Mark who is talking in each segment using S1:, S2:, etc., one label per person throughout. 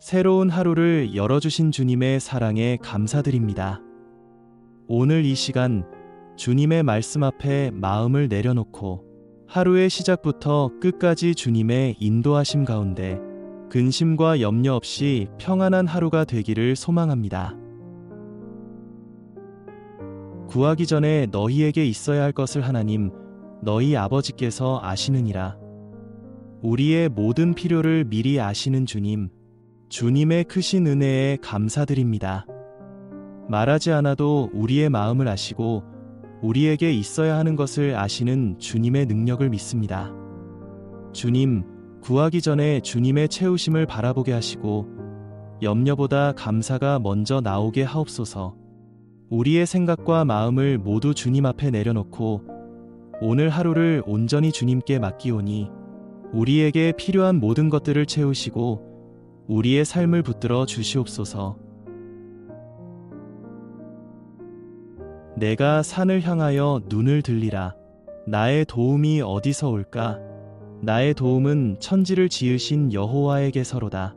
S1: 새로운 하루를 열어주신 주님의 사랑에 감사드립니다. 오늘 이 시간 주님의 말씀 앞에 마음을 내려놓고 하루의 시작부터 끝까지 주님의 인도하심 가운데 근심과 염려 없이 평안한 하루가 되기를 소망합니다. 구하기 전에 너희에게 있어야 할 것을 하나님 너희 아버지께서 아시느니라. 우리의 모든 필요를 미리 아시는 주님, 주님의 크신 은혜에 감사드립니다. 말하지 않아도 우리의 마음을 아시고 우리에게 있어야 하는 것을 아시는 주님의 능력을 믿습니다. 주님, 구하기 전에 주님의 채우심을 바라보게 하시고 염려보다 감사가 먼저 나오게 하옵소서. 우리의 생각과 마음을 모두 주님 앞에 내려놓고 오늘 하루를 온전히 주님께 맡기오니 우리에게 필요한 모든 것들을 채우시고 우리의 삶을 붙들어 주시옵소서. 내가 산을 향하여 눈을 들리라. 나의 도움이 어디서 올까? 나의 도움은 천지를 지으신 여호와에게서로다.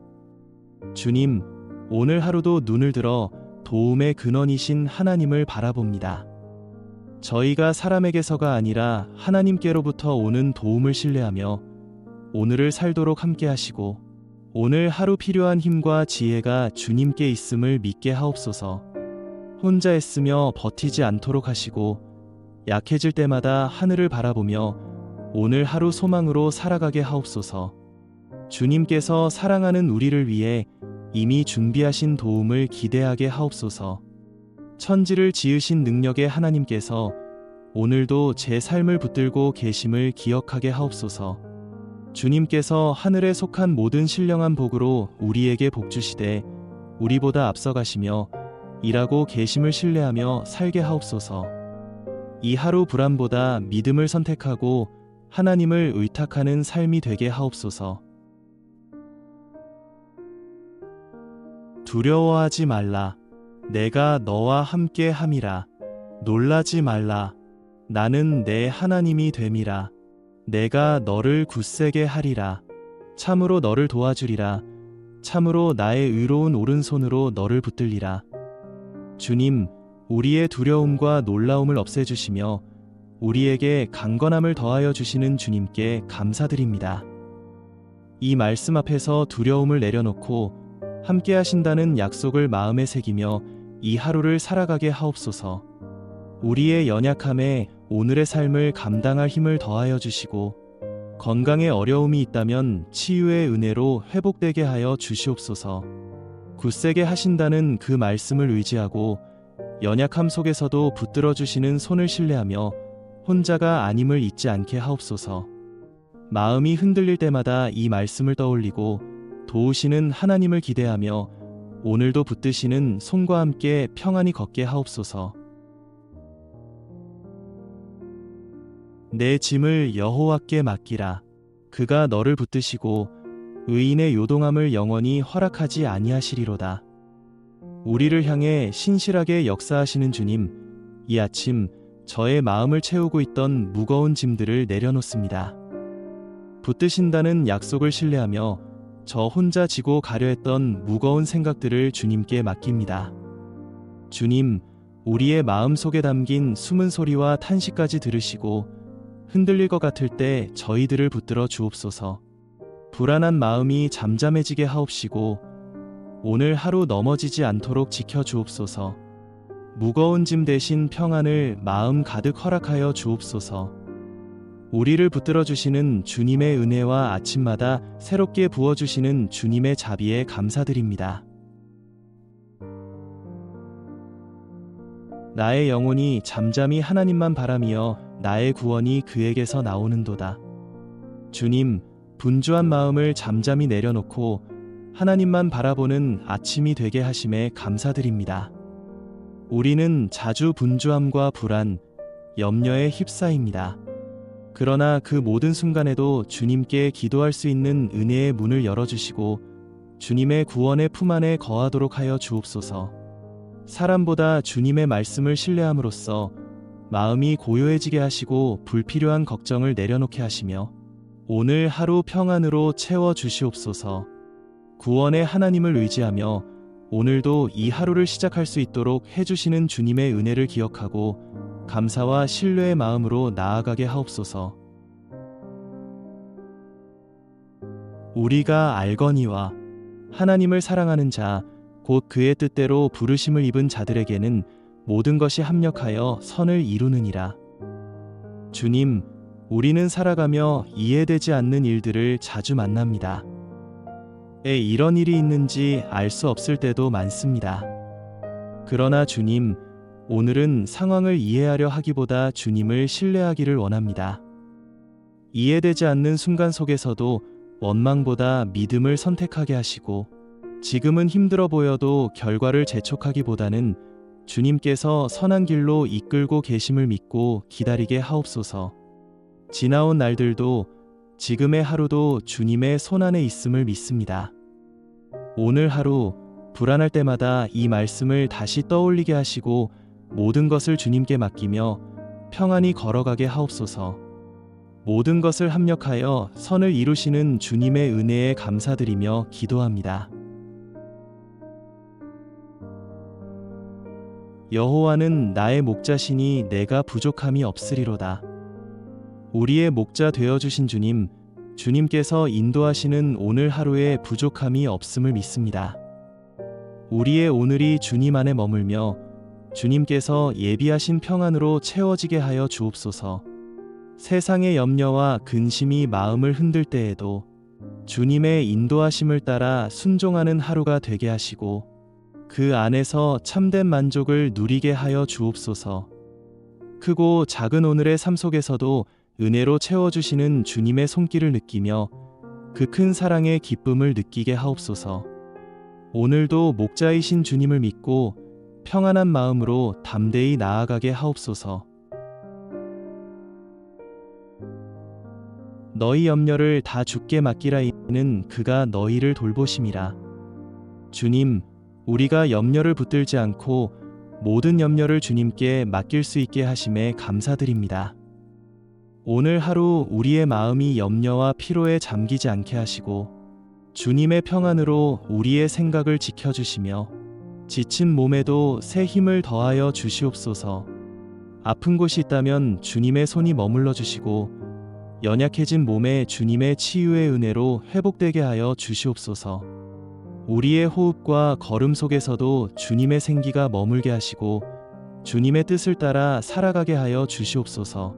S1: 주님, 오늘 하루도 눈을 들어 도움의 근원이신 하나님을 바라봅니다. 저희가 사람에게서가 아니라 하나님께로부터 오는 도움을 신뢰하며 오늘을 살도록 함께 하시고 오늘 하루 필요한 힘과 지혜가 주님께 있음을 믿게 하옵소서. 혼자 애쓰며 버티지 않도록 하시고 약해질 때마다 하늘을 바라보며 오늘 하루 소망으로 살아가게 하옵소서. 주님께서 사랑하는 우리를 위해 이미 준비하신 도움을 기대하게 하옵소서. 천지를 지으신 능력의 하나님께서 오늘도 제 삶을 붙들고 계심을 기억하게 하옵소서. 주님께서 하늘에 속한 모든 신령한 복으로 우리에게 복 주시되 우리보다 앞서가시며 일하고 계심을 신뢰하며 살게 하옵소서. 이 하루 불안보다 믿음을 선택하고 하나님을 의탁하는 삶이 되게 하옵소서. 두려워하지 말라. 내가 너와 함께 함이라. 놀라지 말라. 나는 내 하나님이 됨이라. 내가 너를 굳세게 하리라. 참으로 너를 도와주리라. 참으로 나의 의로운 오른손으로 너를 붙들리라. 주님, 우리의 두려움과 놀라움을 없애주시며 우리에게 강건함을 더하여 주시는 주님께 감사드립니다. 이 말씀 앞에서 두려움을 내려놓고 함께 하신다는 약속을 마음에 새기며 이 하루를 살아가게 하옵소서. 우리의 연약함에 오늘의 삶을 감당할 힘을 더하여 주시고 건강에 어려움이 있다면 치유의 은혜로 회복되게 하여 주시옵소서. 굳세게 하신다는 그 말씀을 의지하고 연약함 속에서도 붙들어 주시는 손을 신뢰하며 혼자가 아님을 잊지 않게 하옵소서. 마음이 흔들릴 때마다 이 말씀을 떠올리고 도우시는 하나님을 기대하며 오늘도 붙드시는 손과 함께 평안히 걷게 하옵소서. 내 짐을 여호와께 맡기라. 그가 너를 붙드시고 의인의 요동함을 영원히 허락하지 아니하시리로다. 우리를 향해 신실하게 역사하시는 주님, 이 아침 저의 마음을 채우고 있던 무거운 짐들을 내려놓습니다. 붙드신다는 약속을 신뢰하며 저 혼자 지고 가려 했던 무거운 생각들을 주님께 맡깁니다. 주님, 우리의 마음속에 담긴 숨은 소리와 탄식까지 들으시고 흔들릴 것 같을 때 저희들을 붙들어 주옵소서. 불안한 마음이 잠잠해지게 하옵시고 오늘 하루 넘어지지 않도록 지켜주옵소서. 무거운 짐 대신 평안을 마음 가득 허락하여 주옵소서. 우리를 붙들어 주시는 주님의 은혜와 아침마다 새롭게 부어주시는 주님의 자비에 감사드립니다. 나의 영혼이 잠잠히 하나님만 바라며 나의 구원이 그에게서 나오는도다. 주님, 분주한 마음을 잠잠히 내려놓고 하나님만 바라보는 아침이 되게 하심에 감사드립니다. 우리는 자주 분주함과 불안, 염려에 휩싸입니다. 그러나 그 모든 순간에도 주님께 기도할 수 있는 은혜의 문을 열어주시고 주님의 구원의 품 안에 거하도록 하여 주옵소서. 사람보다 주님의 말씀을 신뢰함으로써 마음이 고요해지게 하시고 불필요한 걱정을 내려놓게 하시며 오늘 하루 평안으로 채워 주시옵소서. 구원의 하나님을 의지하며 오늘도 이 하루를 시작할 수 있도록 해주시는 주님의 은혜를 기억하고 감사와 신뢰의 마음으로 나아가게 하옵소서. 우리가 알거니와 하나님을 사랑하는 자, 곧 그의 뜻대로 부르심을 입은 자들에게는 모든 것이 합력하여 선을 이루느니라. 주님, 우리는 살아가며 이해되지 않는 일들을 자주 만납니다. 이런 일이 있는지 알 수 없을 때도 많습니다. 그러나 주님, 오늘은 상황을 이해하려 하기보다 주님을 신뢰하기를 원합니다. 이해되지 않는 순간 속에서도 원망보다 믿음을 선택하게 하시고, 지금은 힘들어 보여도 결과를 재촉하기보다는 주님께서 선한 길로 이끌고 계심을 믿고 기다리게 하옵소서. 지나온 날들도 지금의 하루도 주님의 손안에 있음을 믿습니다. 오늘 하루 불안할 때마다 이 말씀을 다시 떠올리게 하시고 모든 것을 주님께 맡기며 평안히 걸어가게 하옵소서. 모든 것을 합력하여 선을 이루시는 주님의 은혜에 감사드리며 기도합니다. 여호와는 나의 목자시니 내가 부족함이 없으리로다. 우리의 목자 되어주신 주님, 주님께서 인도하시는 오늘 하루에 부족함이 없음을 믿습니다. 우리의 오늘이 주님 안에 머물며 주님께서 예비하신 평안으로 채워지게 하여 주옵소서. 세상의 염려와 근심이 마음을 흔들 때에도 주님의 인도하심을 따라 순종하는 하루가 되게 하시고 그 안에서 참된 만족을 누리게 하여 주옵소서. 크고 작은 오늘의 삶 속에서도 은혜로 채워주시는 주님의 손길을 느끼며 그 큰 사랑의 기쁨을 느끼게 하옵소서. 오늘도 목자이신 주님을 믿고 평안한 마음으로 담대히 나아가게 하옵소서. 너희 염려를 다 주께 맡기라. 이는 그가 너희를 돌보심이라. 주님, 우리가 염려를 붙들지 않고 모든 염려를 주님께 맡길 수 있게 하심에 감사드립니다. 오늘 하루 우리의 마음이 염려와 피로에 잠기지 않게 하시고 주님의 평안으로 우리의 생각을 지켜주시며 지친 몸에도 새 힘을 더하여 주시옵소서. 아픈 곳이 있다면 주님의 손이 머물러 주시고 연약해진 몸에 주님의 치유의 은혜로 회복되게 하여 주시옵소서. 우리의 호흡과 걸음 속에서도 주님의 생기가 머물게 하시고 주님의 뜻을 따라 살아가게 하여 주시옵소서.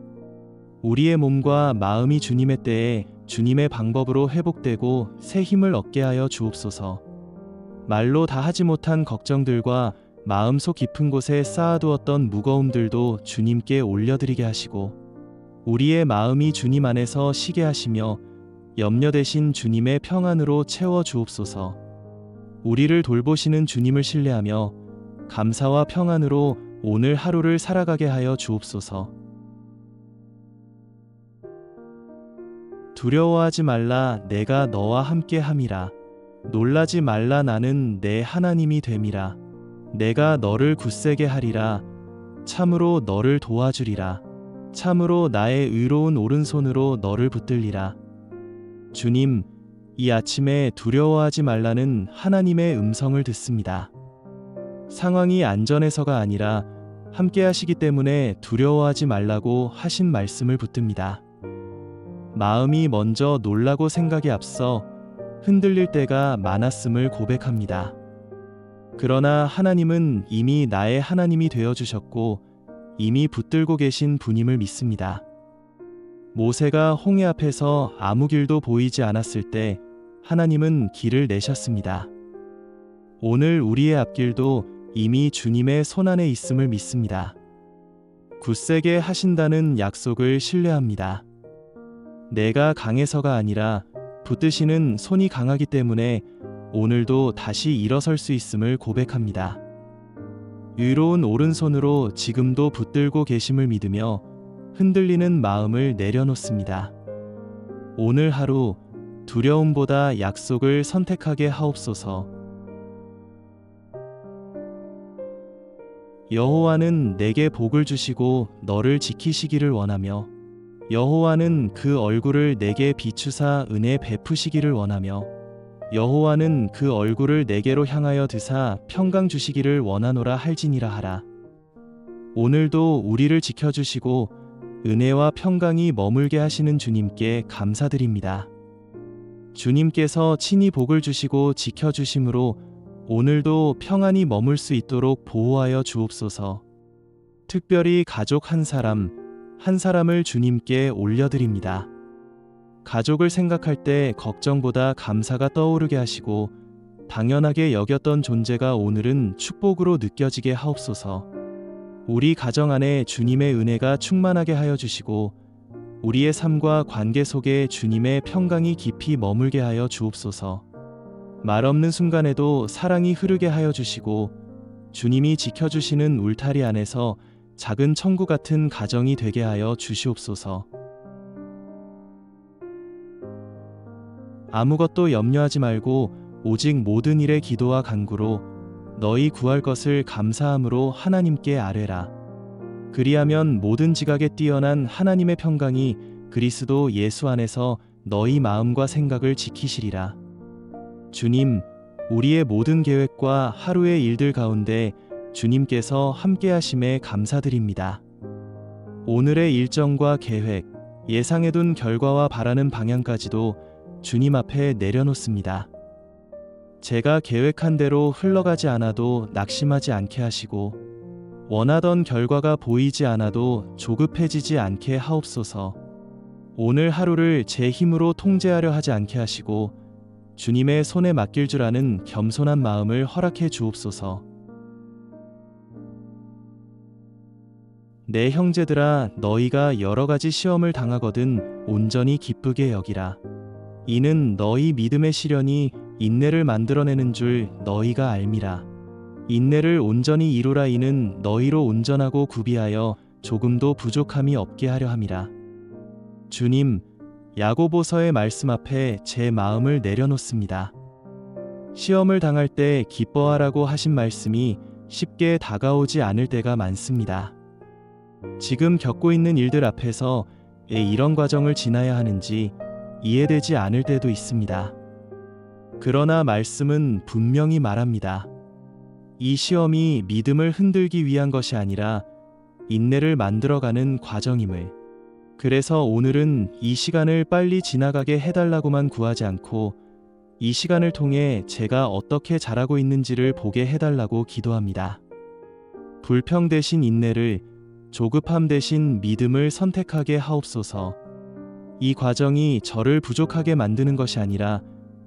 S1: 우리의 몸과 마음이 주님의 때에 주님의 방법으로 회복되고 새 힘을 얻게 하여 주옵소서. 말로 다 하지 못한 걱정들과 마음속 깊은 곳에 쌓아두었던 무거움들도 주님께 올려드리게 하시고 우리의 마음이 주님 안에서 쉬게 하시며 염려 대신 주님의 평안으로 채워 주옵소서. 우리를 돌보시는 주님을 신뢰하며 감사와 평안으로 오늘 하루를 살아가게 하여 주옵소서. 두려워하지 말라. 내가 너와 함께 함이라. 놀라지 말라. 나는 내 하나님이 됨이라. 내가 너를 굳세게 하리라. 참으로 너를 도와주리라. 참으로 나의 의로운 오른손으로 너를 붙들리라. 주님, 이 아침에 두려워하지 말라는 하나님의 음성을 듣습니다. 상황이 안전해서가 아니라 함께 하시기 때문에 두려워하지 말라고 하신 말씀을 붙듭니다. 마음이 먼저 놀라고 생각에 앞서 흔들릴 때가 많았음을 고백합니다. 그러나 하나님은 이미 나의 하나님이 되어주셨고 이미 붙들고 계신 분임을 믿습니다. 모세가 홍해 앞에서 아무 길도 보이지 않았을 때 하나님은 길을 내셨습니다. 오늘 우리의 앞길도 이미 주님의 손안에 있음을 믿습니다. 굳세게 하신다는 약속을 신뢰합니다. 내가 강해서가 아니라 붙드시는 손이 강하기 때문에 오늘도 다시 일어설 수 있음을 고백합니다. 의로운 오른손으로 지금도 붙들고 계심을 믿으며 흔들리는 마음을 내려놓습니다. 오늘 하루 두려움보다 약속을 선택하게 하옵소서. 여호와는 내게 복을 주시고 너를 지키시기를 원하며 여호와는 그 얼굴을 내게 비추사 은혜 베푸시기를 원하며 여호와는 그 얼굴을 내게로 향하여 드사 평강 주시기를 원하노라 할지니라 하라. 오늘도 우리를 지켜주시고 은혜와 평강이 머물게 하시는 주님께 감사드립니다. 주님께서 친히 복을 주시고 지켜주심으로 오늘도 평안히 머물 수 있도록 보호하여 주옵소서. 특별히 가족 한 사람을 주님께 올려드립니다. 가족을 생각할 때 걱정보다 감사가 떠오르게 하시고 당연하게 여겼던 존재가 오늘은 축복으로 느껴지게 하옵소서. 우리 가정 안에 주님의 은혜가 충만하게 하여 주시고 우리의 삶과 관계 속에 주님의 평강이 깊이 머물게 하여 주옵소서. 말없는 순간에도 사랑이 흐르게 하여 주시고 주님이 지켜주시는 울타리 안에서 작은 천국 같은 가정이 되게 하여 주시옵소서. 아무것도 염려하지 말고 오직 모든 일에 기도와 간구로 너희 구할 것을 감사함으로 하나님께 아뢰라. 그리하면 모든 지각에 뛰어난 하나님의 평강이 그리스도 예수 안에서 너희 마음과 생각을 지키시리라. 주님, 우리의 모든 계획과 하루의 일들 가운데 주님께서 함께 하심에 감사드립니다. 오늘의 일정과 계획, 예상해둔 결과와 바라는 방향까지도 주님 앞에 내려놓습니다. 제가 계획한 대로 흘러가지 않아도 낙심하지 않게 하시고 원하던 결과가 보이지 않아도 조급해지지 않게 하옵소서. 오늘 하루를 제 힘으로 통제하려 하지 않게 하시고 주님의 손에 맡길 줄 아는 겸손한 마음을 허락해 주옵소서. 내 형제들아, 너희가 여러 가지 시험을 당하거든 온전히 기쁘게 여기라. 이는 너희 믿음의 시련이 인내를 만들어내는 줄 너희가 알미라. 인내를 온전히 이루라. 이는 너희로 온전하고 구비하여 조금도 부족함이 없게 하려 함이라. 주님, 야고보서의 말씀 앞에 제 마음을 내려놓습니다. 시험을 당할 때 기뻐하라고 하신 말씀이 쉽게 다가오지 않을 때가 많습니다. 지금 겪고 있는 일들 앞에서 왜 이런 과정을 지나야 하는지 이해되지 않을 때도 있습니다. 그러나 말씀은 분명히 말합니다. 이 시험이 믿음을 흔들기 위한 것이 아니라 인내를 만들어가는 과정임을. 그래서 오늘은 이 시간을 빨리 지나가게 해달라고만 구하지 않고 이 시간을 통해 제가 어떻게 자라고 있는지를 보게 해달라고 기도합니다. 불평 대신 인내를, 조급함 대신 믿음을 선택하게 하옵소서. 이 과정이 저를 부족하게 만드는 것이 아니라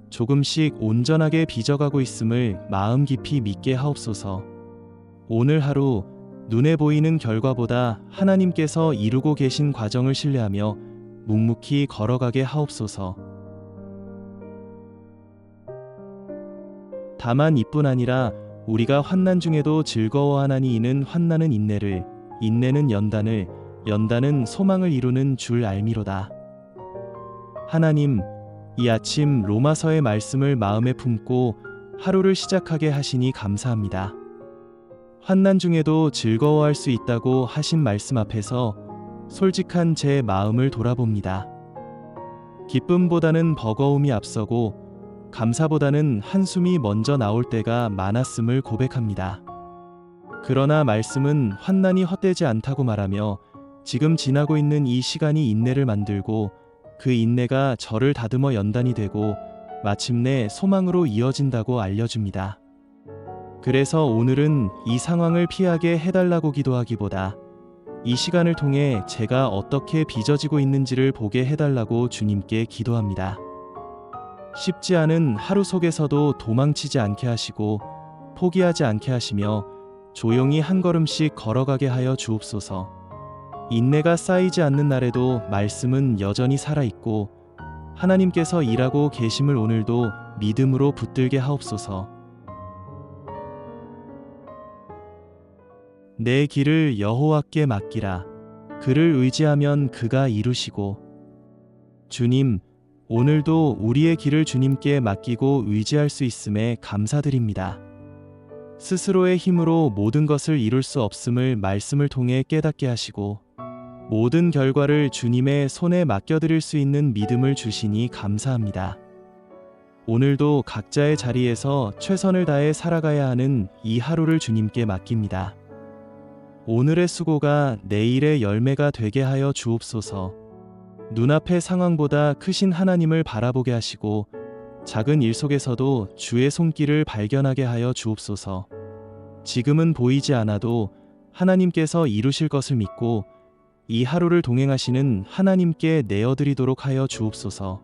S1: 조금씩 온전하게 빚어가고 있음을 마음 깊이 믿게 하옵소서. 오늘 하루 눈에 보이는 결과보다 하나님께서 이루고 계신 과정을 신뢰하며 묵묵히 걸어가게 하옵소서. 다만 이뿐 아니라 우리가 환난 중에도 즐거워하나니 이는 환난은 인내를, 인내는 연단을, 연단은 소망을 이루는 줄 알미로다. 하나님, 이 아침 로마서의 말씀을 마음에 품고 하루를 시작하게 하시니 감사합니다. 환난 중에도 즐거워할 수 있다고 하신 말씀 앞에서 솔직한 제 마음을 돌아봅니다. 기쁨보다는 버거움이 앞서고 감사보다는 한숨이 먼저 나올 때가 많았음을 고백합니다. 그러나 말씀은 환난이 헛되지 않다고 말하며 지금 지나고 있는 이 시간이 인내를 만들고 그 인내가 저를 다듬어 연단이 되고 마침내 소망으로 이어진다고 알려줍니다. 그래서 오늘은 이 상황을 피하게 해달라고 기도하기보다 이 시간을 통해 제가 어떻게 빚어지고 있는지를 보게 해달라고 주님께 기도합니다. 쉽지 않은 하루 속에서도 도망치지 않게 하시고 포기하지 않게 하시며 조용히 한 걸음씩 걸어가게 하여 주옵소서. 인내가 쌓이지 않는 날에도 말씀은 여전히 살아있고 하나님께서 일하고 계심을 오늘도 믿음으로 붙들게 하옵소서. 내 길을 여호와께 맡기라. 그를 의지하면 그가 이루시고. 주님, 오늘도 우리의 길을 주님께 맡기고 의지할 수 있음에 감사드립니다. 스스로의 힘으로 모든 것을 이룰 수 없음을 말씀을 통해 깨닫게 하시고 모든 결과를 주님의 손에 맡겨드릴 수 있는 믿음을 주시니 감사합니다. 오늘도 각자의 자리에서 최선을 다해 살아가야 하는 이 하루를 주님께 맡깁니다. 오늘의 수고가 내일의 열매가 되게 하여 주옵소서. 눈앞의 상황보다 크신 하나님을 바라보게 하시고 작은 일 속에서도 주의 손길을 발견하게 하여 주옵소서. 지금은 보이지 않아도 하나님께서 이루실 것을 믿고 이 하루를 동행하시는 하나님께 내어드리도록 하여 주옵소서.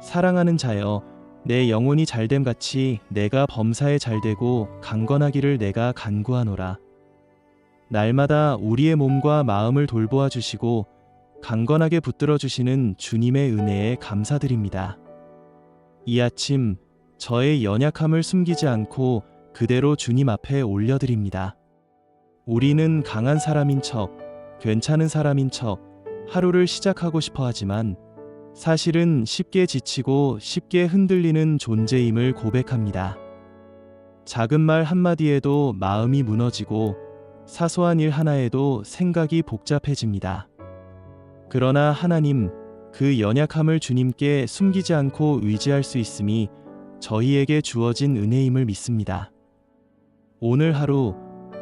S1: 사랑하는 자여, 내 영혼이 잘됨 같이 내가 범사에 잘되고 강건하기를 내가 간구하노라. 날마다 우리의 몸과 마음을 돌보아 주시고 강건하게 붙들어 주시는 주님의 은혜에 감사드립니다. 이 아침 저의 연약함을 숨기지 않고 그대로 주님 앞에 올려드립니다. 우리는 강한 사람인 척, 괜찮은 사람인 척 하루를 시작하고 싶어 하지만 사실은 쉽게 지치고 쉽게 흔들리는 존재임을 고백합니다. 작은 말 한마디에도 마음이 무너지고 사소한 일 하나에도 생각이 복잡해집니다. 그러나 하나님, 그 연약함을 주님께 숨기지 않고 의지할 수 있음이 저희에게 주어진 은혜임을 믿습니다. 오늘 하루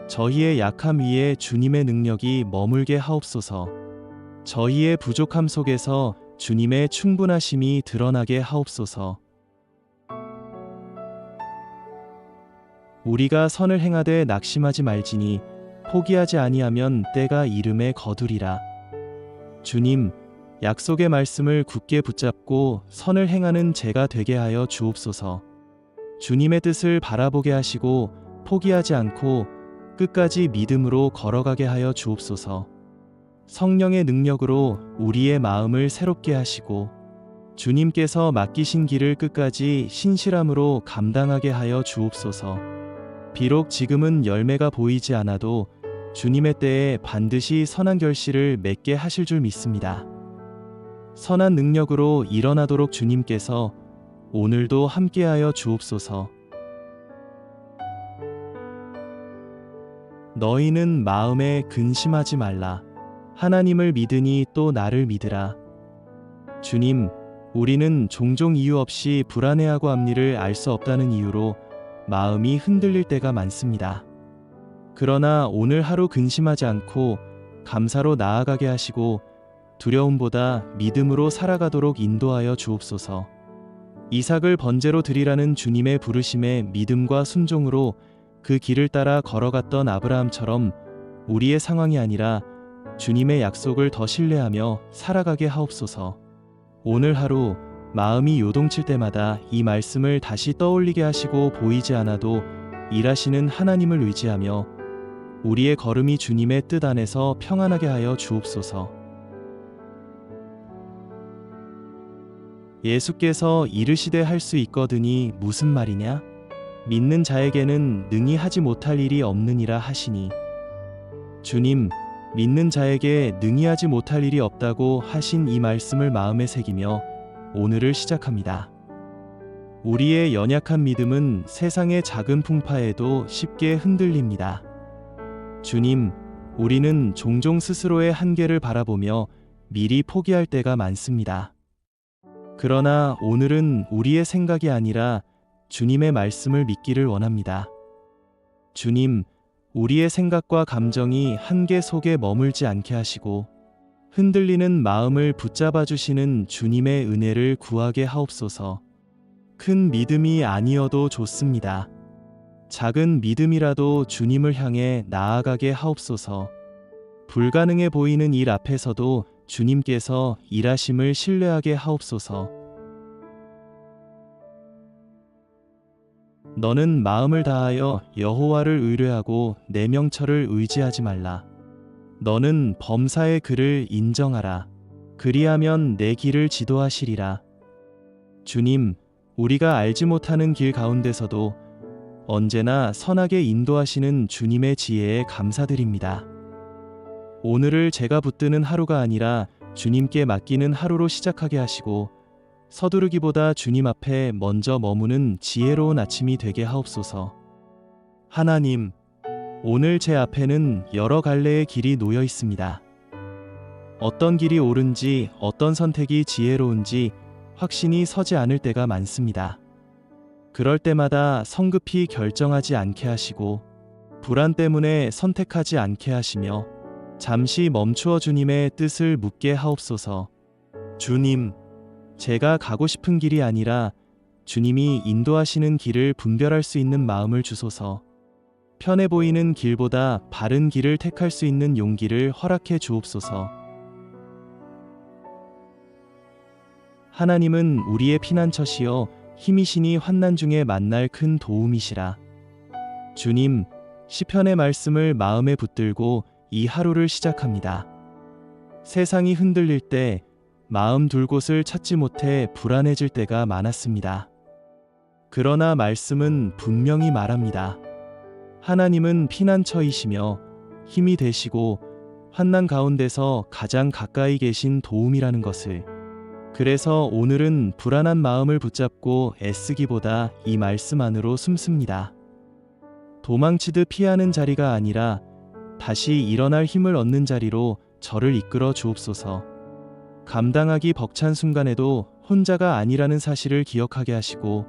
S1: 저희의 약함 위에 주님의 능력이 머물게 하옵소서. 저희의 부족함 속에서 주님의 충분하심이 드러나게 하옵소서. 우리가 선을 행하되 낙심하지 말지니 포기하지 아니하면 때가 이름에 거두리라. 주님, 약속의 말씀을 굳게 붙잡고 선을 행하는 제가 되게 하여 주옵소서. 주님의 뜻을 바라보게 하시고 포기하지 않고 끝까지 믿음으로 걸어가게 하여 주옵소서. 성령의 능력으로 우리의 마음을 새롭게 하시고 주님께서 맡기신 길을 끝까지 신실함으로 감당하게 하여 주옵소서. 비록 지금은 열매가 보이지 않아도 주님의 때에 반드시 선한 결실을 맺게 하실 줄 믿습니다. 선한 능력으로 일어나도록 주님께서 오늘도 함께하여 주옵소서. 너희는 마음에 근심하지 말라. 하나님을 믿으니 또 나를 믿으라. 주님, 우리는 종종 이유 없이 불안해하고 앞일을 알 수 없다는 이유로 마음이 흔들릴 때가 많습니다. 그러나 오늘 하루 근심하지 않고 감사로 나아가게 하시고 두려움보다 믿음으로 살아가도록 인도하여 주옵소서. 이삭을 번제로 드리라는 주님의 부르심에 믿음과 순종으로 그 길을 따라 걸어갔던 아브라함처럼 우리의 상황이 아니라 주님의 약속을 더 신뢰하며 살아가게 하옵소서. 오늘 하루 마음이 요동칠 때마다 이 말씀을 다시 떠올리게 하시고 보이지 않아도 일하시는 하나님을 의지하며 우리의 걸음이 주님의 뜻 안에서 평안하게 하여 주옵소서. 예수께서 이르시되 할 수 있거든이 무슨 말이냐? 믿는 자에게는 능히 하지 못할 일이 없느니라 하시니, 주님, 믿는 자에게 능히 하지 못할 일이 없다고 하신 이 말씀을 마음에 새기며 오늘을 시작합니다. 우리의 연약한 믿음은 세상의 작은 풍파에도 쉽게 흔들립니다. 주님, 우리는 종종 스스로의 한계를 바라보며 미리 포기할 때가 많습니다. 그러나 오늘은 우리의 생각이 아니라 주님의 말씀을 믿기를 원합니다. 주님, 우리의 생각과 감정이 한계 속에 머물지 않게 하시고 흔들리는 마음을 붙잡아 주시는 주님의 은혜를 구하게 하옵소서. 큰 믿음이 아니어도 좋습니다. 작은 믿음이라도 주님을 향해 나아가게 하옵소서. 불가능해 보이는 일 앞에서도 주님께서 일하심을 신뢰하게 하옵소서. 너는 마음을 다하여 여호와를 의뢰하고 내 명철을 의지하지 말라. 너는 범사의 그를 인정하라. 그리하면 내 길을 지도하시리라. 주님, 우리가 알지 못하는 길 가운데서도 언제나 선하게 인도하시는 주님의 지혜에 감사드립니다. 오늘을 제가 붙드는 하루가 아니라 주님께 맡기는 하루로 시작하게 하시고 서두르기보다 주님 앞에 먼저 머무는 지혜로운 아침이 되게 하옵소서. 하나님, 오늘 제 앞에는 여러 갈래의 길이 놓여 있습니다. 어떤 길이 옳은지, 어떤 선택이 지혜로운지 확신이 서지 않을 때가 많습니다. 그럴 때마다 성급히 결정하지 않게 하시고 불안 때문에 선택하지 않게 하시며 잠시 멈추어 주님의 뜻을 묻게 하옵소서. 주님, 제가 가고 싶은 길이 아니라 주님이 인도하시는 길을 분별할 수 있는 마음을 주소서. 편해 보이는 길보다 바른 길을 택할 수 있는 용기를 허락해 주옵소서. 하나님은 우리의 피난처시여 힘이시니 환난 중에 만날 큰 도움이시라. 주님, 시편의 말씀을 마음에 붙들고 이 하루를 시작합니다. 세상이 흔들릴 때 마음 둘 곳을 찾지 못해 불안해질 때가 많았습니다. 그러나 말씀은 분명히 말합니다. 하나님은 피난처이시며 힘이 되시고 환난 가운데서 가장 가까이 계신 도움이라는 것을. 그래서 오늘은 불안한 마음을 붙잡고 애쓰기보다 이 말씀 안으로 숨습니다. 도망치듯 피하는 자리가 아니라 다시 일어날 힘을 얻는 자리로 저를 이끌어 주옵소서. 감당하기 벅찬 순간에도 혼자가 아니라는 사실을 기억하게 하시고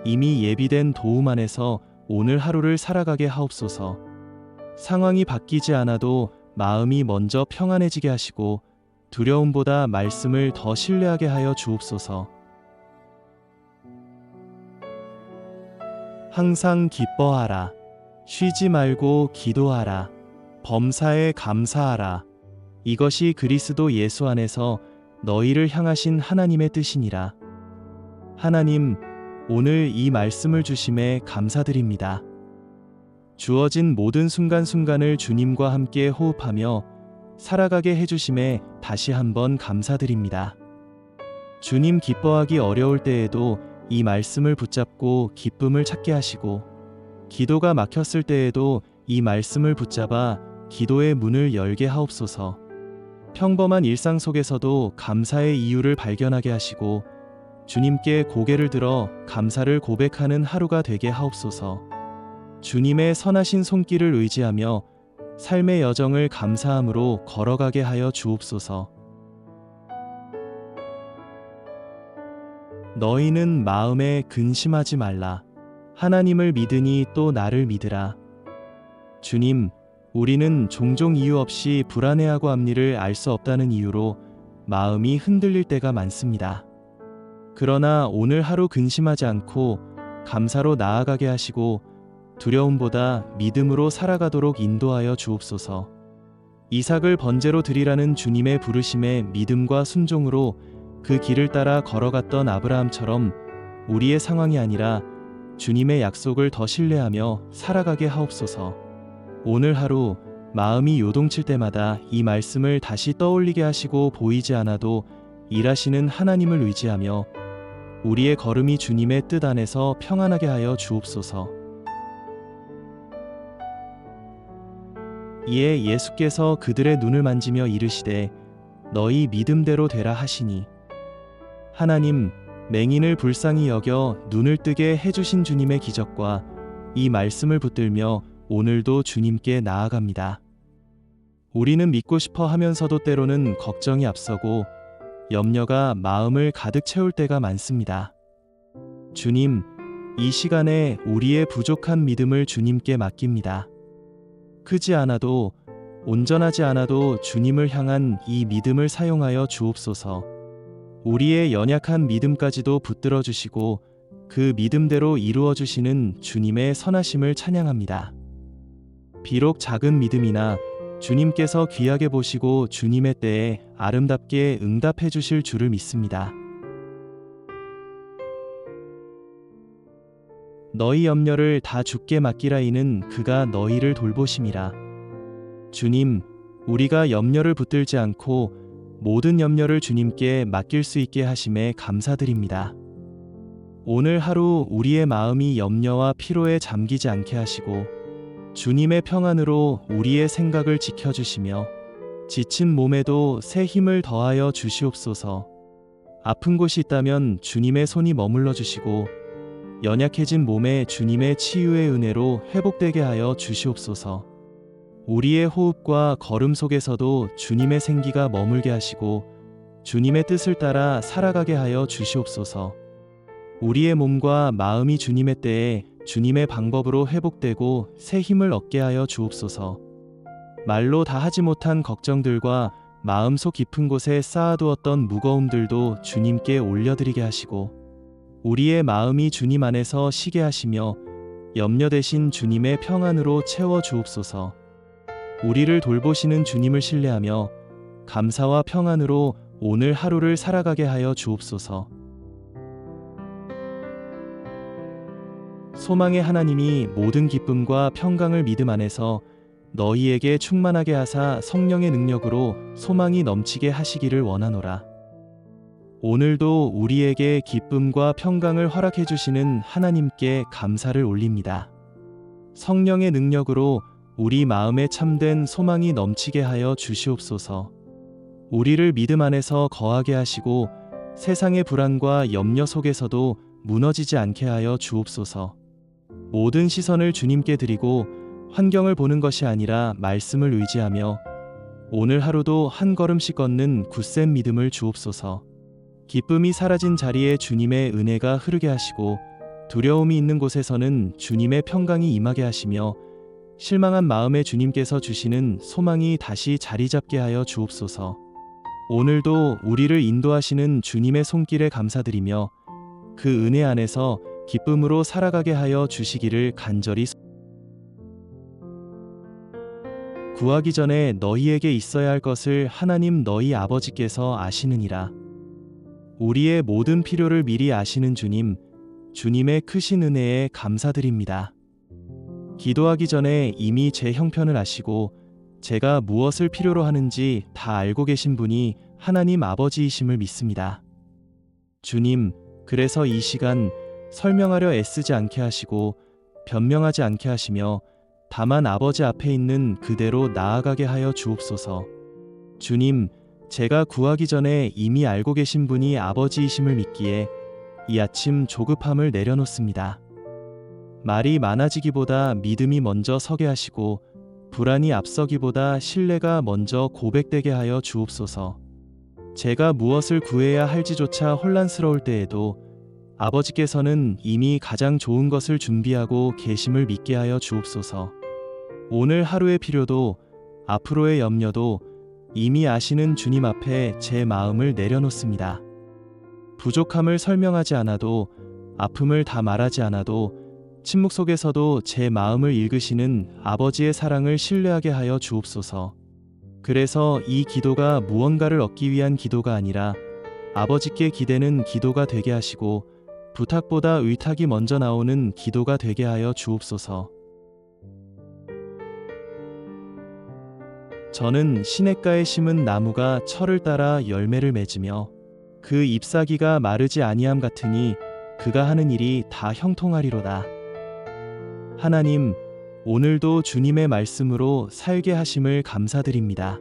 S1: 이미 예비된 도움 안에서 오늘 하루를 살아가게 하옵소서. 상황이 바뀌지 않아도 마음이 먼저 평안해지게 하시고 두려움보다 말씀을 더 신뢰하게 하여 주옵소서. 항상 기뻐하라. 쉬지 말고 기도하라. 범사에 감사하라. 이것이 그리스도 예수 안에서 너희를 향하신 하나님의 뜻이니라. 하나님, 오늘 이 말씀을 주심에 감사드립니다. 주어진 모든 순간순간을 주님과 함께 호흡하며 살아가게 해주심에 다시 한번 감사드립니다. 주님 기뻐하기 어려울 때에도 이 말씀을 붙잡고 기쁨을 찾게 하시고 기도가 막혔을 때에도 이 말씀을 붙잡아 기도의 문을 열게 하옵소서. 평범한 일상 속에서도 감사의 이유를 발견하게 하시고 주님께 고개를 들어 감사를 고백하는 하루가 되게 하옵소서. 주님의 선하신 손길을 의지하며 삶의 여정을 감사함으로 걸어가게 하여 주옵소서. 너희는 마음에 근심하지 말라. 하나님을 믿으니 또 나를 믿으라. 주님, 우리는 종종 이유 없이 불안해하고 앞일을 알 수 없다는 이유로 마음이 흔들릴 때가 많습니다. 그러나 오늘 하루 근심하지 않고 감사로 나아가게 하시고 두려움보다 믿음으로 살아가도록 인도하여 주옵소서. 이삭을 번제로 드리라는 주님의 부르심에 믿음과 순종으로 그 길을 따라 걸어갔던 아브라함처럼 우리의 상황이 아니라 주님의 약속을 더 신뢰하며 살아가게 하옵소서. 오늘 하루 마음이 요동칠 때마다 이 말씀을 다시 떠올리게 하시고 보이지 않아도 일하시는 하나님을 의지하며 우리의 걸음이 주님의 뜻 안에서 평안하게 하여 주옵소서. 이에 예수께서 그들의 눈을 만지며 이르시되 너희 믿음대로 되라 하시니 하나님, 맹인을 불쌍히 여겨 눈을 뜨게 해주신 주님의 기적과 이 말씀을 붙들며 오늘도 주님께 나아갑니다. 우리는 믿고 싶어 하면서도 때로는 걱정이 앞서고 염려가 마음을 가득 채울 때가 많습니다. 주님, 이 시간에 우리의 부족한 믿음을 주님께 맡깁니다. 크지 않아도 온전하지 않아도 주님을 향한 이 믿음을 사용하여 주옵소서. 우리의 연약한 믿음까지도 붙들어 주시고 그 믿음대로 이루어 주시는 주님의 선하심을 찬양합니다. 비록 작은 믿음이나 주님께서 귀하게 보시고 주님의 때에 아름답게 응답해 주실 줄을 믿습니다. 너희 염려를 다 주께 맡기라. 이는 그가 너희를 돌보심이라. 주님, 우리가 염려를 붙들지 않고 모든 염려를 주님께 맡길 수 있게 하심에 감사드립니다. 오늘 하루 우리의 마음이 염려와 피로에 잠기지 않게 하시고 주님의 평안으로 우리의 생각을 지켜주시며 지친 몸에도 새 힘을 더하여 주시옵소서. 아픈 곳이 있다면 주님의 손이 머물러 주시고 연약해진 몸에 주님의 치유의 은혜로 회복되게 하여 주시옵소서. 우리의 호흡과 걸음 속에서도 주님의 생기가 머물게 하시고 주님의 뜻을 따라 살아가게 하여 주시옵소서. 우리의 몸과 마음이 주님의 때에 주님의 방법으로 회복되고 새 힘을 얻게 하여 주옵소서. 말로 다 하지 못한 걱정들과 마음속 깊은 곳에 쌓아두었던 무거움들도 주님께 올려드리게 하시고 우리의 마음이 주님 안에서 쉬게 하시며 염려 대신 주님의 평안으로 채워 주옵소서. 우리를 돌보시는 주님을 신뢰하며 감사와 평안으로 오늘 하루를 살아가게 하여 주옵소서. 소망의 하나님이 모든 기쁨과 평강을 믿음 안에서 너희에게 충만하게 하사 성령의 능력으로 소망이 넘치게 하시기를 원하노라. 오늘도 우리에게 기쁨과 평강을 허락해 주시는 하나님께 감사를 올립니다. 성령의 능력으로 우리 마음에 참된 소망이 넘치게 하여 주시옵소서. 우리를 믿음 안에서 거하게 하시고 세상의 불안과 염려 속에서도 무너지지 않게 하여 주옵소서. 모든 시선을 주님께 드리고 환경을 보는 것이 아니라 말씀을 의지하며 오늘 하루도 한 걸음씩 걷는 굳센 믿음을 주옵소서. 기쁨이 사라진 자리에 주님의 은혜가 흐르게 하시고 두려움이 있는 곳에서는 주님의 평강이 임하게 하시며 실망한 마음에 주님께서 주시는 소망이 다시 자리 잡게 하여 주옵소서. 오늘도 우리를 인도하시는 주님의 손길에 감사드리며 그 은혜 안에서 기쁨으로 살아가게 하여 주시기를 간절히 구하기 전에 너희에게 있어야 할 것을 하나님 너희 아버지께서 아시느니라. 우리의 모든 필요를 미리 아시는 주님, 주님의 크신 은혜에 감사드립니다. 기도하기 전에 이미 제 형편을 아시고 제가 무엇을 필요로 하는지 다 알고 계신 분이 하나님 아버지이심을 믿습니다. 주님, 그래서 이 시간 설명하려 애쓰지 않게 하시고 변명하지 않게 하시며 다만 아버지 앞에 있는 그대로 나아가게 하여 주옵소서. 주님, 제가 구하기 전에 이미 알고 계신 분이 아버지이심을 믿기에 이 아침 조급함을 내려놓습니다. 말이 많아지기보다 믿음이 먼저 서게 하시고 불안이 앞서기보다 신뢰가 먼저 고백되게 하여 주옵소서. 제가 무엇을 구해야 할지조차 혼란스러울 때에도 아버지께서는 이미 가장 좋은 것을 준비하고 계심을 믿게 하여 주옵소서. 오늘 하루의 필요도 앞으로의 염려도 이미 아시는 주님 앞에 제 마음을 내려놓습니다. 부족함을 설명하지 않아도 아픔을 다 말하지 않아도 침묵 속에서도 제 마음을 읽으시는 아버지의 사랑을 신뢰하게 하여 주옵소서. 그래서 이 기도가 무언가를 얻기 위한 기도가 아니라 아버지께 기대는 기도가 되게 하시고 부탁보다 의탁이 먼저 나오는 기도가 되게 하여 주옵소서. 저는 시냇가에 심은 나무가 철을 따라 열매를 맺으며 그 잎사귀가 마르지 아니함 같으니 그가 하는 일이 다 형통하리로다. 하나님, 오늘도 주님의 말씀으로 살게 하심을 감사드립니다.